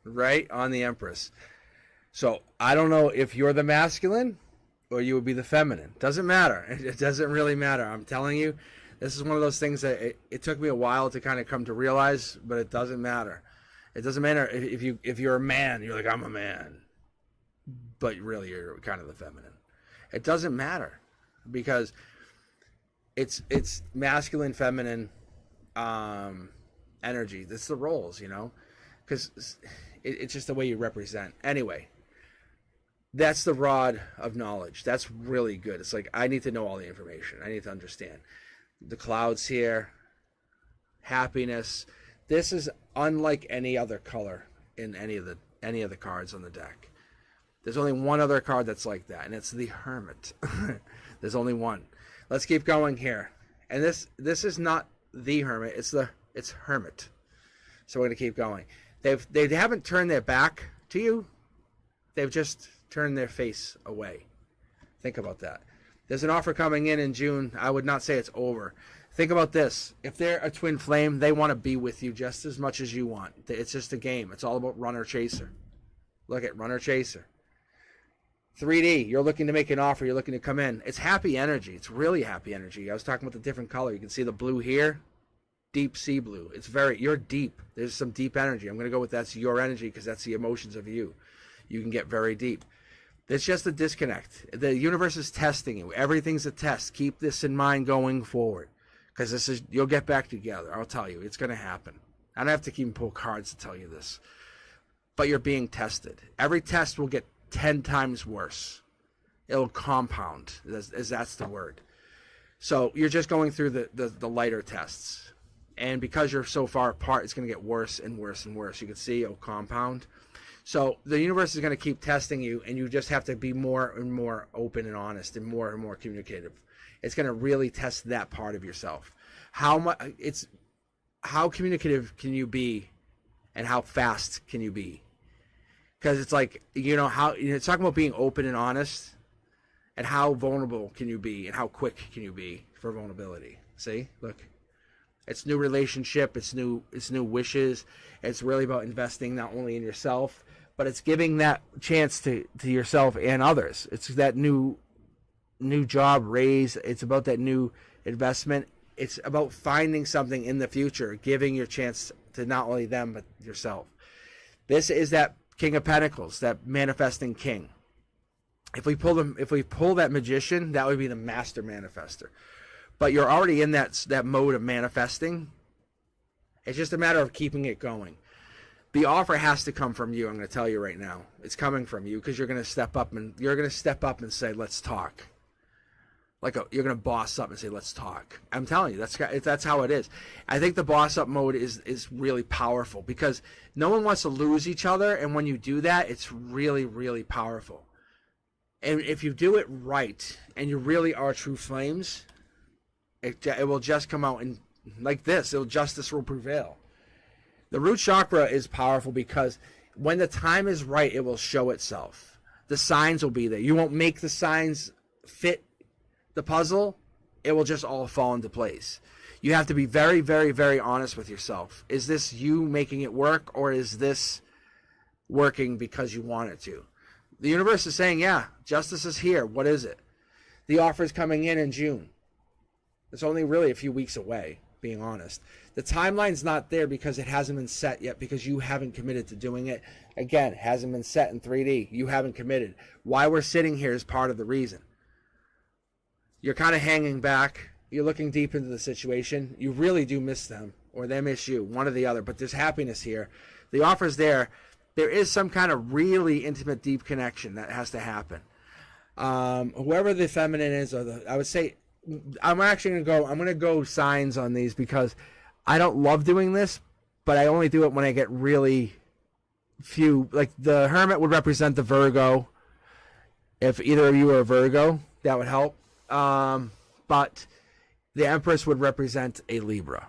Right on the Empress. So I don't know if you're the masculine or you would be the feminine. Doesn't matter. It doesn't really matter. I'm telling you, this is one of those things that it took me a while to kind of come to realize, but it doesn't matter. It doesn't matter if you're a man, you're like, I'm a man, but really you're kind of the feminine. It doesn't matter because it's masculine, feminine energy. That's the roles, you know, because it's just the way you represent. Anyway, that's the rod of knowledge. That's really good. It's like, I need to know all the information. I need to understand the clouds here, happiness. This is unlike any other color in any of the cards on the deck. There's only one other card that's like that, and it's the Hermit. There's only one. Let's keep going here. And this is not the Hermit. It's Hermit. So we're gonna keep going. They haven't turned their back to you. They've just turned their face away. Think about that. There's an offer coming in June. I would not say it's over. Think about this. If they're a twin flame, they want to be with you just as much as you want. It's just a game. It's all about runner chaser. Look at runner chaser. 3D, you're looking to make an offer. You're looking to come in. It's happy energy. It's really happy energy. I was talking about the different color. You can see the blue here. Deep sea blue. You're deep. There's some deep energy. I'm going to go with that's your energy because that's the emotions of you. You can get very deep. It's just a disconnect. The universe is testing you. Everything's a test. Keep this in mind going forward because you'll get back together. I'll tell you, it's going to happen. I don't have to keep pull cards to tell you this, but you're being tested. Every test will get 10 times worse. It'll compound, as that's the word. So you're just going through the lighter tests. And because you're so far apart, it's going to get worse and worse and worse. You can see it'll compound. So the universe is going to keep testing you, and you just have to be more and more open and honest and more communicative. It's going to really test that part of yourself. How communicative can you be, and how fast can you be? Because it's like, it's talking about being open and honest, and how vulnerable can you be, and how quick can you be for vulnerability. See, look. It's new relationship. It's new wishes. It's really about investing not only in yourself, but it's giving that chance to yourself and others. It's that new job raise. It's about that new investment. It's about finding something in the future, giving your chance to not only them, but yourself. This is that King of Pentacles, that manifesting king. If we pull that magician, that would be the master manifester. But you're already in that mode of manifesting. It's just a matter of keeping it going. The offer has to come from you. I'm going to tell you right now. It's coming from you because you're going to step up and say, "Let's talk." You're going to boss up and say, "Let's talk." I'm telling you, that's how it is. I think the boss up mode is really powerful because no one wants to lose each other, and when you do that, it's really, really powerful. And if you do it right, and you really are true flames, it will just come out and like this. Justice will prevail. The root chakra is powerful because when the time is right, it will show itself. The signs will be there. You won't make the signs fit the puzzle. It will just all fall into place. You have to be very, very, very honest with yourself. Is this you making it work, or is this working because you want it to? The universe is saying, yeah, justice is here. What is it? The offer is coming in June. It's only really a few weeks away, being honest. The timeline's not there because it hasn't been set yet, because you haven't committed to doing it. Again, it hasn't been set in 3D. You haven't committed. Why we're sitting here is part of the reason. You're kind of hanging back. You're looking deep into the situation. You really do miss them, or they miss you, one or the other. But there's happiness here. The offer's there. There is some kind of really intimate, deep connection that has to happen. Whoever the feminine is, I would say, I'm going to go signs on these because I don't love doing this, but I only do it when I get really few. Like the Hermit would represent the Virgo. If either of you are a Virgo, that would help. But the Empress would represent a Libra.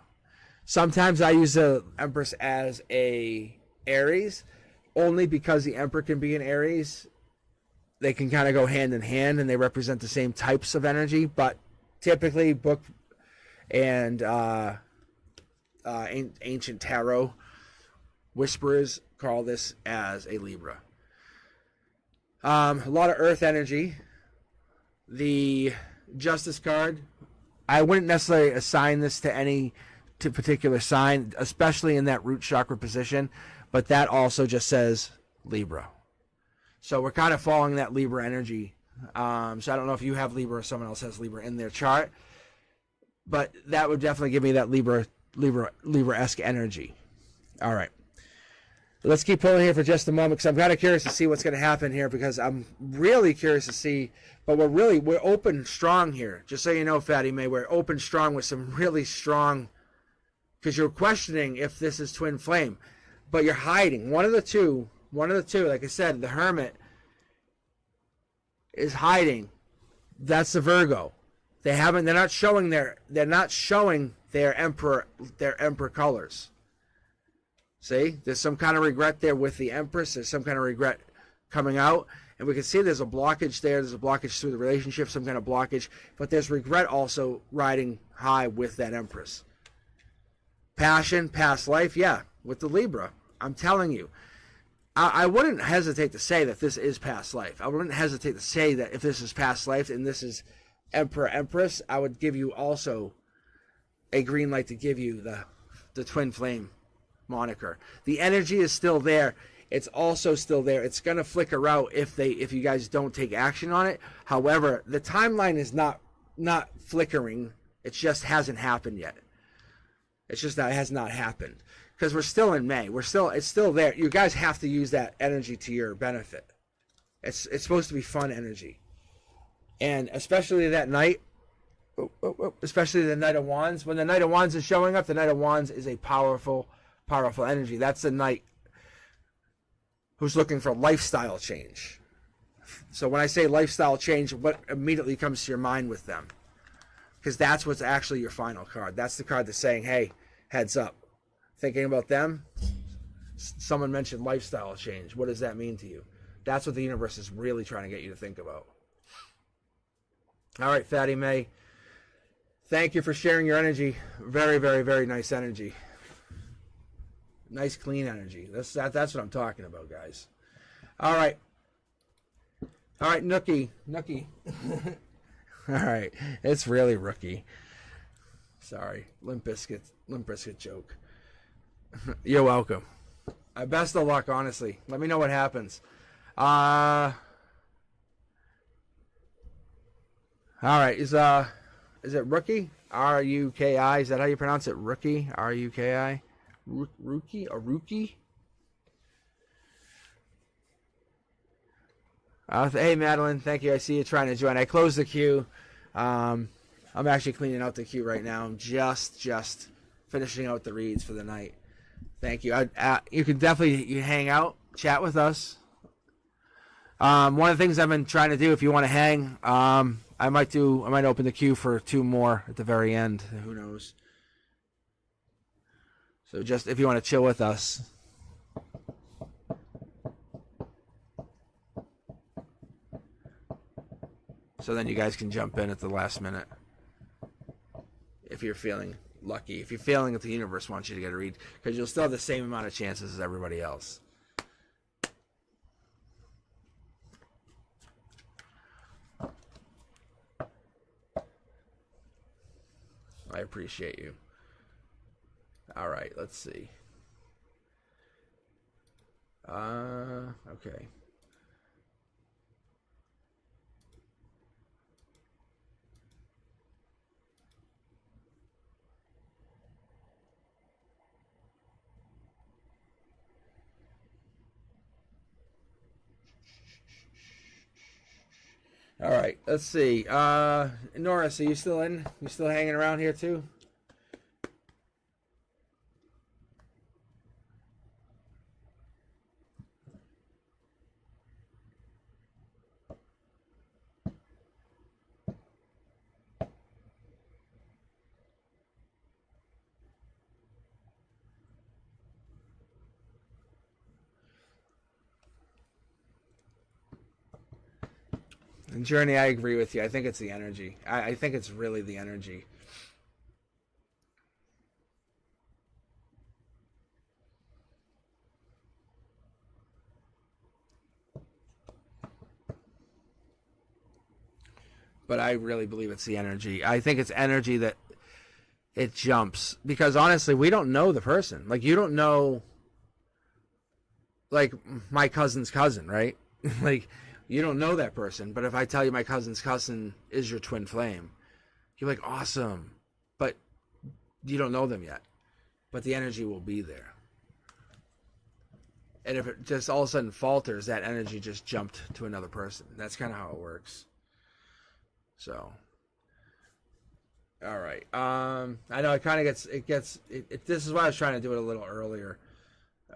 Sometimes I use the Empress as a Aries, only because the Emperor can be an Aries. They can kind of go hand in hand, and they represent the same types of energy, but typically book and ancient tarot whisperers call this as a Libra. A lot of earth energy. The Justice card, I wouldn't necessarily assign this to any particular sign, especially in that root chakra position, but that also just says Libra. So we're kind of following that Libra energy. So I don't know if you have Libra or someone else has Libra in their chart, but that would definitely give me that Libra-esque energy. All right. Let's keep pulling here for just a moment because I'm kind of curious to see what's going to happen here, because I'm really curious to see, but we're open strong here. Just so you know, Fatty May, we're open strong with some really strong, because you're questioning if this is twin flame, but you're hiding. One of the two, like I said, the Hermit is hiding. That's the Virgo. They're not showing their emperor colors. See, there's some kind of regret there with the Empress. There's some kind of regret coming out. And we can see there's a blockage there. There's a blockage through the relationship, some kind of blockage. But there's regret also riding high with that Empress. Passion, past life, yeah, with the Libra. I'm telling you. I wouldn't hesitate to say that this is past life. I wouldn't hesitate to say that if this is past life and this is Emperor, Empress, I would give you also a green light to give you the twin flame moniker. The energy is still there. It's also still there. It's going to flicker out if you guys don't take action on it. However, the timeline is not flickering. It just hasn't happened yet. It's just that it has not happened because we're still in May. It's still there. You guys have to use that energy to your benefit. It's supposed to be fun energy, and especially that night. Especially the Knight of Wands. When the Knight of Wands is showing up, the Knight of Wands is a powerful energy. That's the knight who's looking for lifestyle change. So when I say lifestyle change, what immediately comes to your mind with them? Because that's what's actually your final card. That's the card that's saying, hey, heads up. Thinking about them? Someone mentioned lifestyle change. What does that mean to you? That's what the universe is really trying to get you to think about. All right, Fatty May. Thank you for sharing your energy. Very, very, very nice energy. Nice, clean energy. That's what I'm talking about, guys. All right. All right, Nookie. All right. It's really rookie. Sorry. Limp Bizkit joke. You're welcome. Best of luck, honestly. Let me know what happens. All right. Is it Rookie? R-U-K-I. Is that how you pronounce it? Rookie? R-U-K-I? Rookie? A Rookie? Hey, Madeline. Thank you. I see you trying to join. I closed the queue. I'm actually cleaning out the queue right now. I'm just finishing out the reads for the night. Thank you. You can definitely hang out, chat with us. One of the things I've been trying to do, if you want to hang, I might open the queue for 2 more at the very end. Who knows? So just if you want to chill with us. So then you guys can jump in at the last minute. If you're feeling lucky. If you're feeling that the universe wants you to get a read. Because you'll still have the same amount of chances as everybody else. I appreciate you. All right, let's see. Okay. All right, let's see. Norris, are you still in? You still hanging around here too? And Journey, I agree with you. I think it's the energy. I think it's really the energy. But I really believe it's the energy. I think it's energy that it jumps. Because honestly, we don't know the person. Like, you don't know, like, my cousin's cousin, right? Like, you don't know that person. But if I tell you my cousin's cousin is your twin flame, you're like, awesome. But you don't know them yet. But the energy will be there. And if it just all of a sudden falters, that energy just jumped to another person. That's kind of how it works. So, all right. I know it kind of gets. This is why I was trying to do it a little earlier.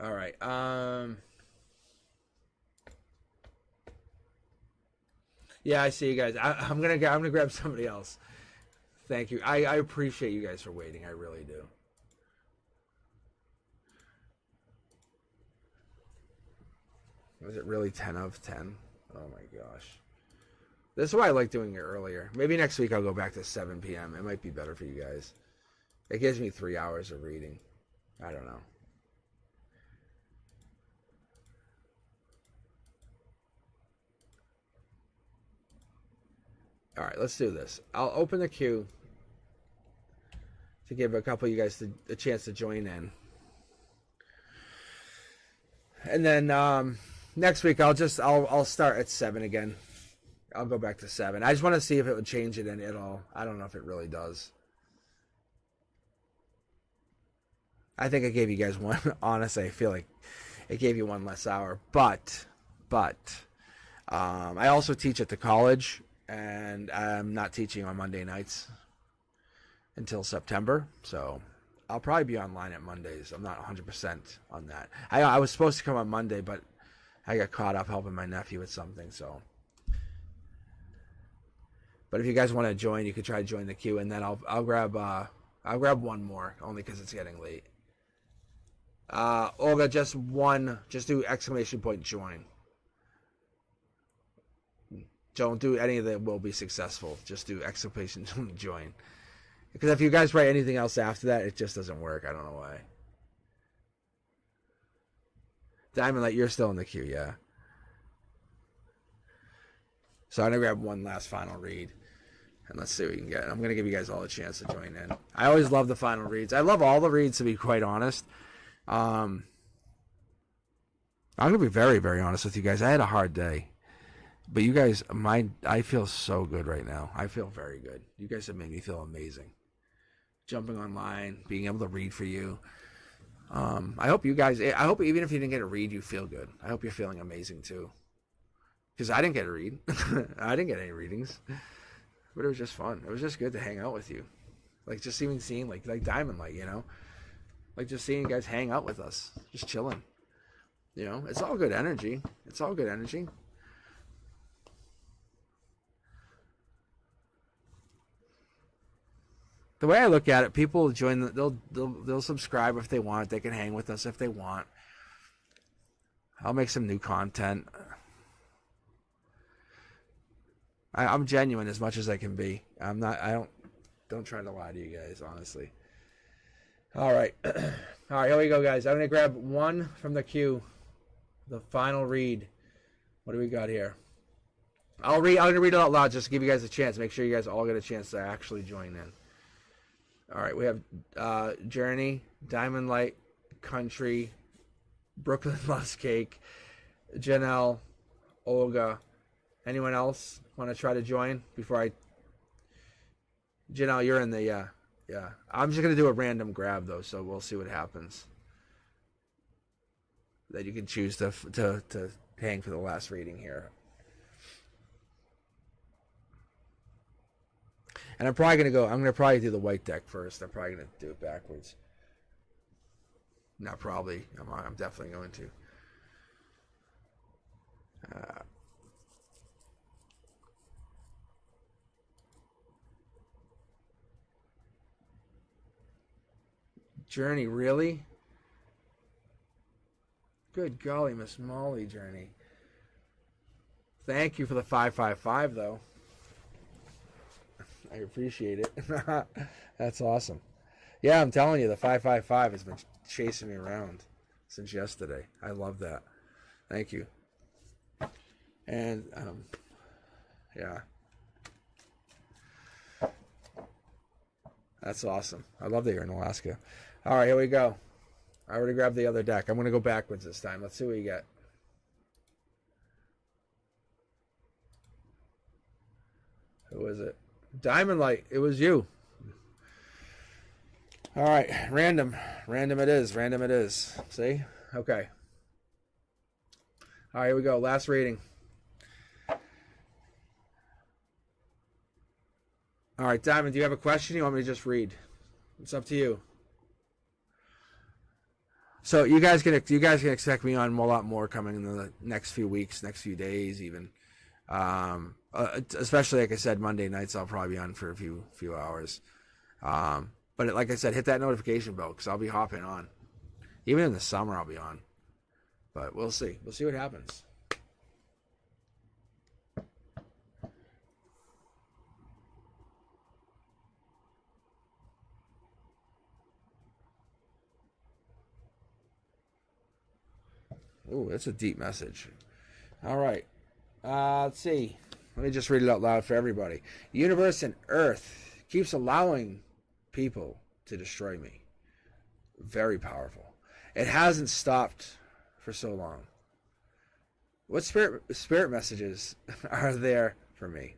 All right. Yeah, I see you guys. I'm gonna grab somebody else. Thank you. I appreciate you guys for waiting. I really do. Was it really 10 of 10? Oh my gosh. This is why I like doing it earlier. Maybe next week I'll go back to 7 p.m. It might be better for you guys. It gives me 3 hours of reading. I don't know. All right, let's do this. I'll open the queue to give a couple of you guys a chance to join in. And then next week I'll start at 7 again. I'll go back to 7. I just want to see if it would change it at all. I don't know if it really does. I think I gave you guys one. Honestly, I feel like it gave you one less hour. But I also teach at the college, and I'm not teaching on Monday nights until September. So I'll probably be online at Mondays. I'm not 100% on that. I was supposed to come on Monday, but I got caught up helping my nephew with something. So. But if you guys want to join, you could try to join the queue, and then I'll grab one more, only because it's getting late. Olga, just do exclamation point join. Don't do any of the will be successful. Just do exclamation join. Because if you guys write anything else after that, it just doesn't work. I don't know why. Diamond Light, you're still in the queue, yeah. So I'm going to grab one last final read. And let's see what we can get. I'm going to give you guys all a chance to join in. I always love the final reads. I love all the reads, to be quite honest. I'm gonna be very, very honest with you guys. I had a hard day, but you guys, I feel so good right now. I feel very good. You guys have made me feel amazing. Jumping online, being able to read for you. I hope you guys. I hope even if you didn't get a read, you feel good. I hope you're feeling amazing too. Because I didn't get a read. I didn't get any readings, but it was just fun. It was just good to hang out with you, like just even seeing like Diamond Light, you know, like just seeing you guys hang out with us, just chilling. You know, it's all good energy. It's all good energy. The way I look at it, people join. They'll subscribe if they want. They can hang with us if they want. I'll make some new content. I'm genuine as much as I can be. I'm not. I don't try to lie to you guys, honestly. All right, all right. Here we go, guys. I'm gonna grab one from the queue. The final read. What do we got here? I'm gonna read it out loud just to give you guys a chance. Make sure you guys all get a chance to actually join in. All right, we have Journey, Diamond Light, Country, Brooklyn Loves Cake, Janelle, Olga. Anyone else want to try to join before I... Janelle, you're in the... Yeah. I'm just going to do a random grab, though, so we'll see what happens. That you can choose to hang for the last reading here. And I'm probably going to probably do the white deck first. I'm probably going to do it backwards. Not probably. I'm definitely going to. Journey, really? Good golly, Miss Molly, Journey. Thank you for the 555, though. I appreciate it. That's awesome. Yeah, I'm telling you, the 555 has been chasing me around since yesterday. I love that. Thank you. And, yeah. That's awesome. I love that you're in Alaska. All right, here we go. I already grabbed the other deck. I'm going to go backwards this time. Let's see what you get. Who is it? Diamond Light. It was you. All right, random. Random it is. Random it is. See? Okay. All right, here we go. Last reading. All right, Diamond, do you have a question? You want me to just read? It's up to you. So you guys can expect me on a lot more coming in the next few weeks, next few days, even. Especially like I said, Monday nights I'll probably be on for a few hours. But like I said, hit that notification bell because I'll be hopping on. Even in the summer I'll be on. But we'll see. We'll see what happens. Ooh, that's a deep message. All right. Let's see. Let me just read it out loud for everybody. The universe and Earth keeps allowing people to destroy me. Very powerful. It hasn't stopped for so long. What spirit messages are there for me?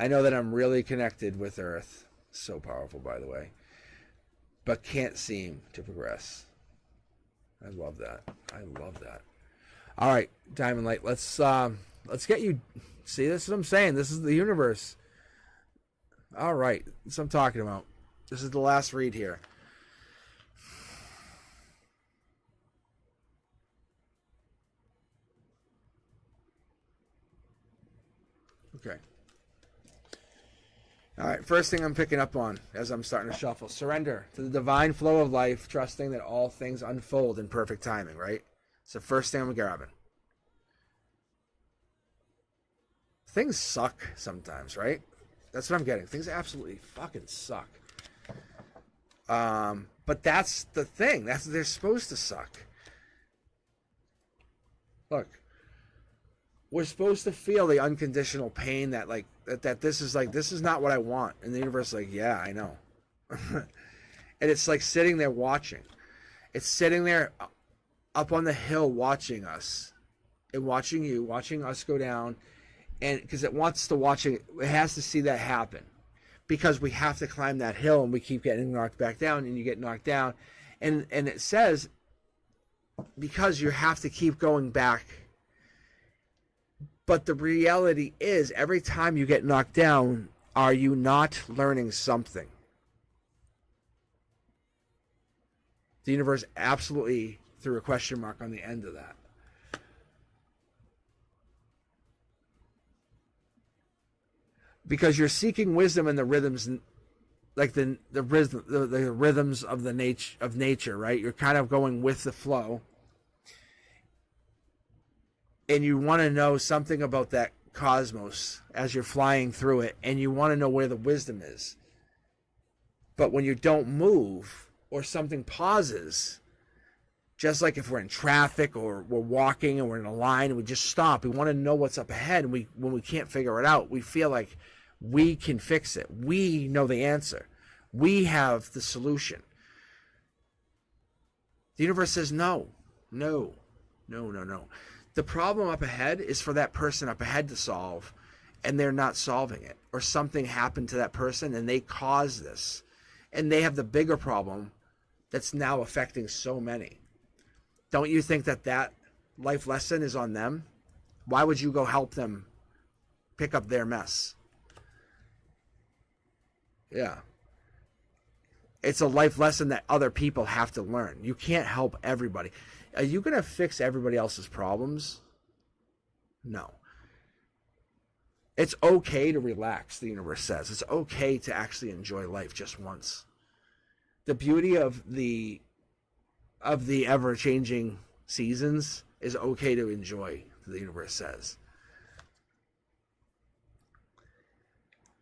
I know that I'm really connected with Earth. So powerful, by the way. But can't seem to progress. I love that. I love that. All right, Diamond Light. Let's get you. See, this is what I'm saying. This is the universe. All right, that's what I'm talking about. This is the last read here. Okay. All right, first thing I'm picking up on as I'm starting to shuffle. Surrender to the divine flow of life, trusting that all things unfold in perfect timing, right? It's the first thing I'm grabbing. Things suck sometimes, right? That's what I'm getting. Things absolutely fucking suck. But that's the thing. They're supposed to suck. Look. We're supposed to feel the unconditional pain that this is not what I want. And the universe is like, yeah, I know. And it's like sitting there watching. It's sitting there up on the hill watching us and watching you, watching us go down, and because it wants to watch it, it has to see that happen, because we have to climb that hill and we keep getting knocked back down, and you get knocked down, and it says because you have to keep going back. But the reality is, every time you get knocked down, are you not learning something? The universe absolutely threw a question mark on the end of that. Because you're seeking wisdom in the rhythms, like the rhythms of nature, right? You're kind of going with the flow, and you want to know something about that cosmos as you're flying through it, and you want to know where the wisdom is. But when you don't move, or something pauses, just like if we're in traffic or we're walking and we're in a line and we just stop, we want to know what's up ahead, and when we can't figure it out, we feel like we can fix it. We know the answer. We have the solution. The universe says no. The problem up ahead is for that person up ahead to solve, and they're not solving it. Or something happened to that person and they caused this. And they have the bigger problem that's now affecting so many. Don't you think that life lesson is on them? Why would you go help them pick up their mess? Yeah. It's a life lesson that other people have to learn. You can't help everybody. Are you going to fix everybody else's problems? No. It's okay to relax, the universe says. It's okay to actually enjoy life just once. The beauty of the ever-changing seasons is okay to enjoy, the universe says.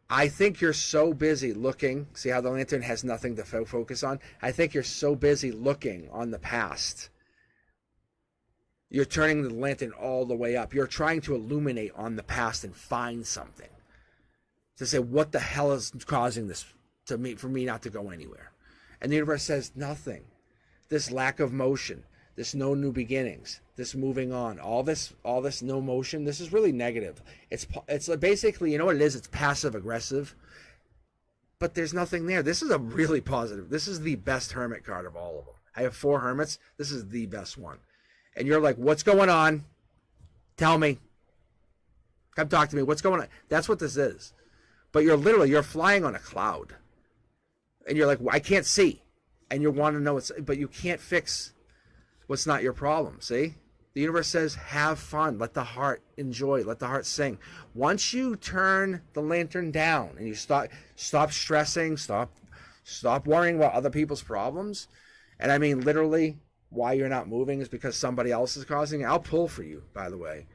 I think you're so busy looking. See how the lantern has nothing to focus on? I think you're so busy looking on the past. You're turning the lantern all the way up. You're trying to illuminate on the past and find something. To say, what the hell is causing this for me not to go anywhere? And the universe says, nothing. This lack of motion, this no new beginnings, this moving on, all this no motion, this is really negative. It's basically, you know what it is? It's passive aggressive. But there's nothing there. This is a really positive. This is the best hermit card of all of them. I have 4 hermits. This is the best one. And you're like, what's going on? Tell me. Come talk to me. What's going on? That's what this is. But you're flying on a cloud. And you're like, well, I can't see. And you want to know but you can't fix what's not your problem. See? The universe says, have fun. Let the heart enjoy. Let the heart sing. Once you turn the lantern down and you stop stressing, stop worrying about other people's problems. And I mean, literally, why you're not moving is because somebody else is causing it. I'll pull for you, by the way.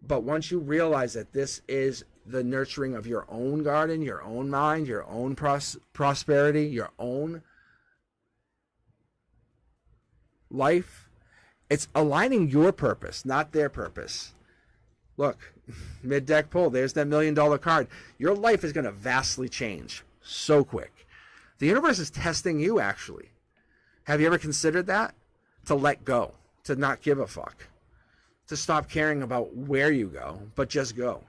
But once you realize that this is the nurturing of your own garden, your own mind, your own prosperity, your own life, it's aligning your purpose, not their purpose. Look, mid-deck pull, there's that $1 million card. Your life is going to vastly change so quick. The universe is testing you, actually. Have you ever considered that? To let go, to not give a fuck, to stop caring about where you go, but just go.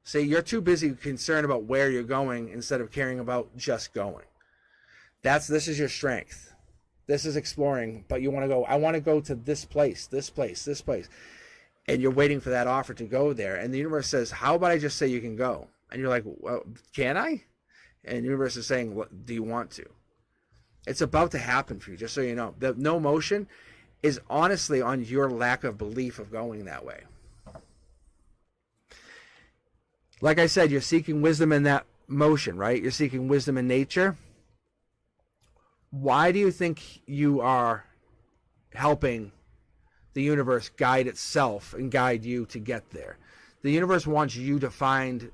See, you're too busy concerned about where you're going instead of caring about just going. This is your strength. This is exploring, but you want to go, I want to go to this place, this place, this place. And you're waiting for that offer to go there. And the universe says, how about I just say you can go? And you're like, well, can I? And the universe is saying, well, do you want to? It's about to happen for you, just so you know. The no motion is honestly on your lack of belief of going that way. Like I said, you're seeking wisdom in that motion, right? You're seeking wisdom in nature. Why do you think you are helping the universe guide itself and guide you to get there? The universe wants you to find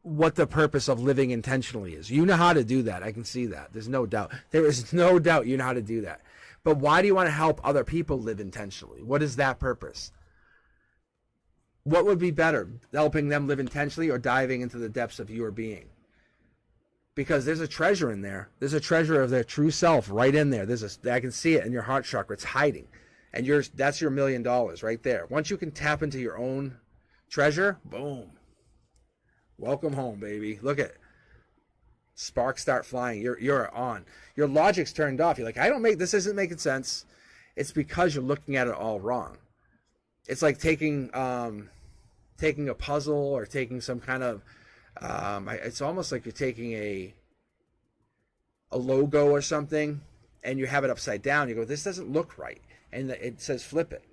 what the purpose of living intentionally is. You know how to do that. I can see that. There's no doubt. There is no doubt you know how to do that. But why do you want to help other people live intentionally? What is that purpose? What would be better, helping them live intentionally or diving into the depths of your being? because there's a treasure in there. There's a treasure of their true self right in there. I can see it in your heart chakra. It's hiding. And that's your $1 million right there. Once you can tap into your own treasure, boom. Welcome home, baby. Look at sparks start flying. You're on. Your logic's turned off. You're like, this isn't making sense. It's because you're looking at it all wrong. It's like taking a puzzle or taking some kind of it's almost like you're taking a logo or something and you have it upside down. You go, this doesn't look right. And it says flip it.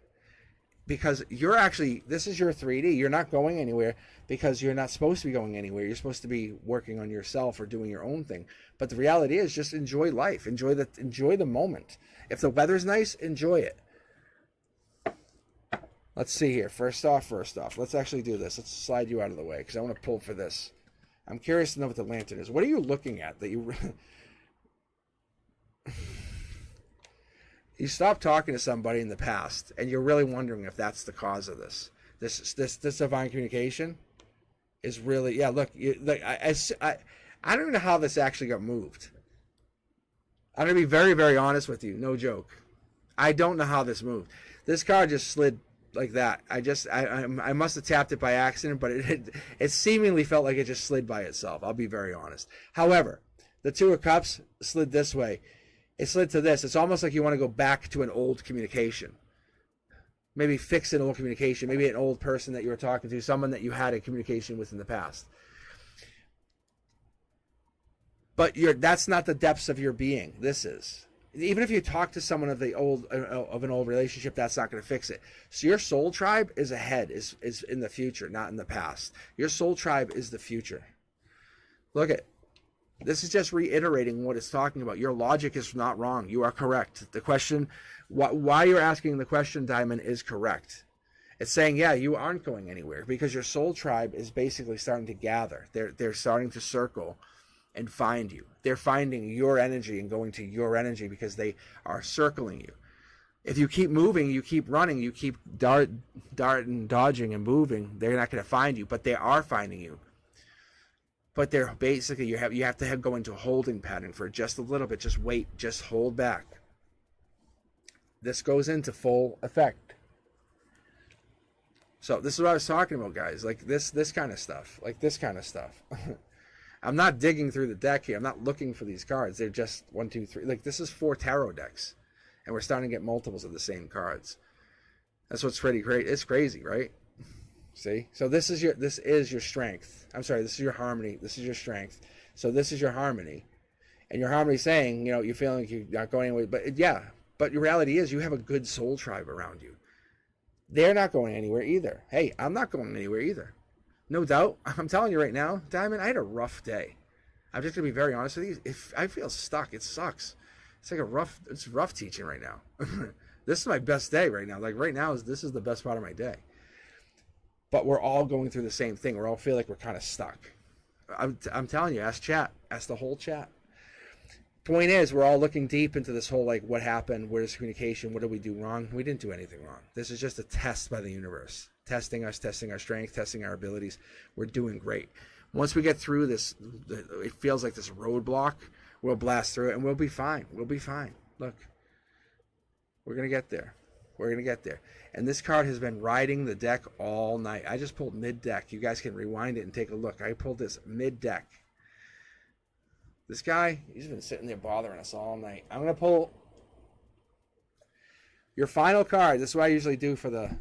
Because this is your 3D. You're not going anywhere because you're not supposed to be going anywhere. You're supposed to be working on yourself or doing your own thing. But the reality is just enjoy life. Enjoy the moment. If the weather's nice, enjoy it. Let's see here. First off, let's actually do this. Let's slide you out of the way because I want to pull for this. I'm curious to know what the lantern is. What are you looking at that you... You stop talking to somebody in the past, and you're really wondering if that's the cause of this. This divine communication is really, yeah. Look, I don't even know how this actually got moved. I'm gonna be very, very honest with you. No joke. I don't know how this moved. This card just slid like that. I must have tapped it by accident, but it seemingly felt like it just slid by itself. I'll be very honest. However, the Two of Cups slid this way. It slid to this. It's almost like you want to go back to an old communication. Maybe fix an old communication. Maybe an old person that you were talking to, someone that you had a communication with in the past. But that's not the depths of your being. This is. Even if you talk to someone of an old relationship, that's not going to fix it. So your soul tribe is ahead, is in the future, not in the past. Your soul tribe is the future. Look at. This is just reiterating what it's talking about. Your logic is not wrong. You are correct. The question, why you're asking the question, Diamond, is correct. It's saying, yeah, you aren't going anywhere because your soul tribe is basically starting to gather. They're starting to circle and find you. They're finding your energy and going to your energy because they are circling you. If you keep moving, you keep running, you keep darting, dodging, and moving, they're not going to find you, but they are finding you. But they're basically, you have to go into a holding pattern for just a little bit. Just wait. Just hold back. This goes into full effect. So this is what I was talking about, guys. Like this kind of stuff. Like this kind of stuff. I'm not digging through the deck here. I'm not looking for these cards. They're just 1, 2, 3. Like this is 4 tarot decks, and we're starting to get multiples of the same cards. That's what's pretty great. It's crazy, right? See? So this is your strength. I'm sorry, this is your harmony. This is your strength. So this is your harmony. And your harmony saying, you're feeling like you're not going anywhere. But yeah, but your reality is you have a good soul tribe around you. They're not going anywhere either. Hey, I'm not going anywhere either. No doubt. I'm telling you right now, Diamond, I had a rough day. I'm just going to be very honest with you. If I feel stuck, it sucks. It's like it's rough teaching right now. This is my best day right now. Like right now, this is the best part of my day. But we're all going through the same thing. We all feel like we're kind of stuck. I'm telling you, ask chat. Ask the whole chat. Point is, we're all looking deep into this whole, like, what happened? Where's communication? What did we do wrong? We didn't do anything wrong. This is just a test by the universe. Testing us, testing our strength, testing our abilities. We're doing great. Once we get through this, it feels like this roadblock, we'll blast through it and we'll be fine. We'll be fine. Look, we're going to get there. We're going to get there. And this card has been riding the deck all night. I just pulled mid-deck. You guys can rewind it and take a look. I pulled this mid-deck. This guy, he's been sitting there bothering us all night. I'm going to pull your final card. This is what I usually do for the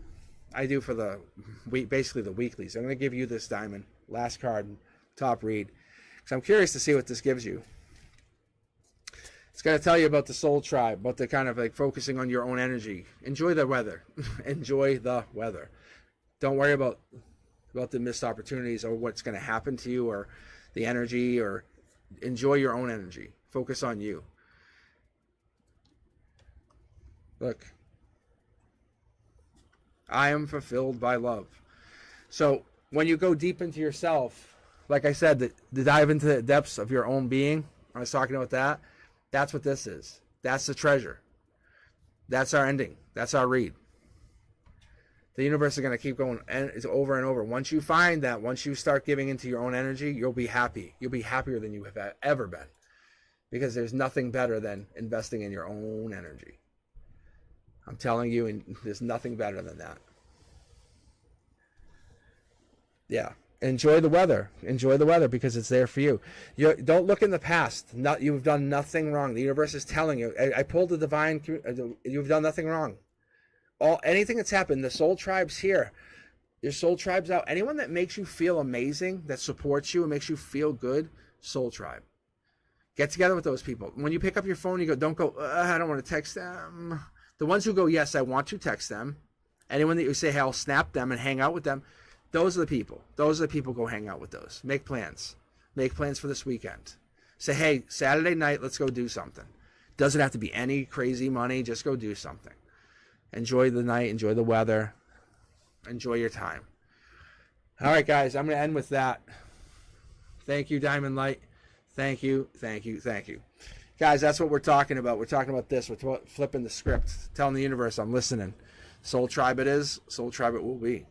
basically the weeklies. I'm going to give you this, Diamond. Last card, top read. Because I'm curious to see what this gives you. It's going to tell you about the soul tribe, about the kind of like focusing on your own energy. Enjoy the weather. Enjoy the weather. Don't worry about the missed opportunities or what's going to happen to you or the energy, or enjoy your own energy. Focus on you. Look. I am fulfilled by love. So when you go deep into yourself, like I said, to dive into the depths of your own being, I was talking about that. That's what this is. That's the treasure. That's our ending. That's our read. The universe is going to keep going, and it's over and over. Once you find that, once you start giving into your own energy, you'll be happy. You'll be happier than you have ever been, because there's nothing better than investing in your own energy. I'm telling you, and there's nothing better than that. Yeah. Enjoy the weather. Enjoy the weather because it's there for you. Don't look in the past. You've done nothing wrong. The universe is telling you. I pulled the divine. You've done nothing wrong. Anything that's happened, the soul tribe's here. Your soul tribe's out. Anyone that makes you feel amazing, that supports you and makes you feel good, soul tribe. Get together with those people. When you pick up your phone, don't go, I don't want to text them. The ones who go, yes, I want to text them. Anyone that you say, hey, I'll snap them and hang out with them. Those are the people. Those are the people. Go hang out with those. Make plans. Make plans for this weekend. Say, hey, Saturday night, let's go do something. Doesn't have to be any crazy money. Just go do something. Enjoy the night. Enjoy the weather. Enjoy your time. All right, guys, I'm going to end with that. Thank you, Diamond Light. Thank you, thank you, thank you. Guys, that's what we're talking about. We're talking about this. We're flipping the script, telling the universe I'm listening. Soul Tribe it is. Soul Tribe it will be.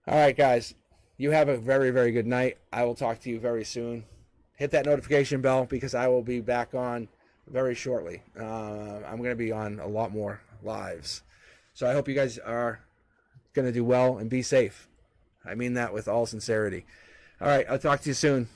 All right, guys, you have a very, very good night. I will talk to you very soon. Hit that notification bell because I will be back on very shortly. I'm going to be on a lot more lives. So I hope you guys are going to do well and be safe. I mean that with all sincerity. All right, I'll talk to you soon.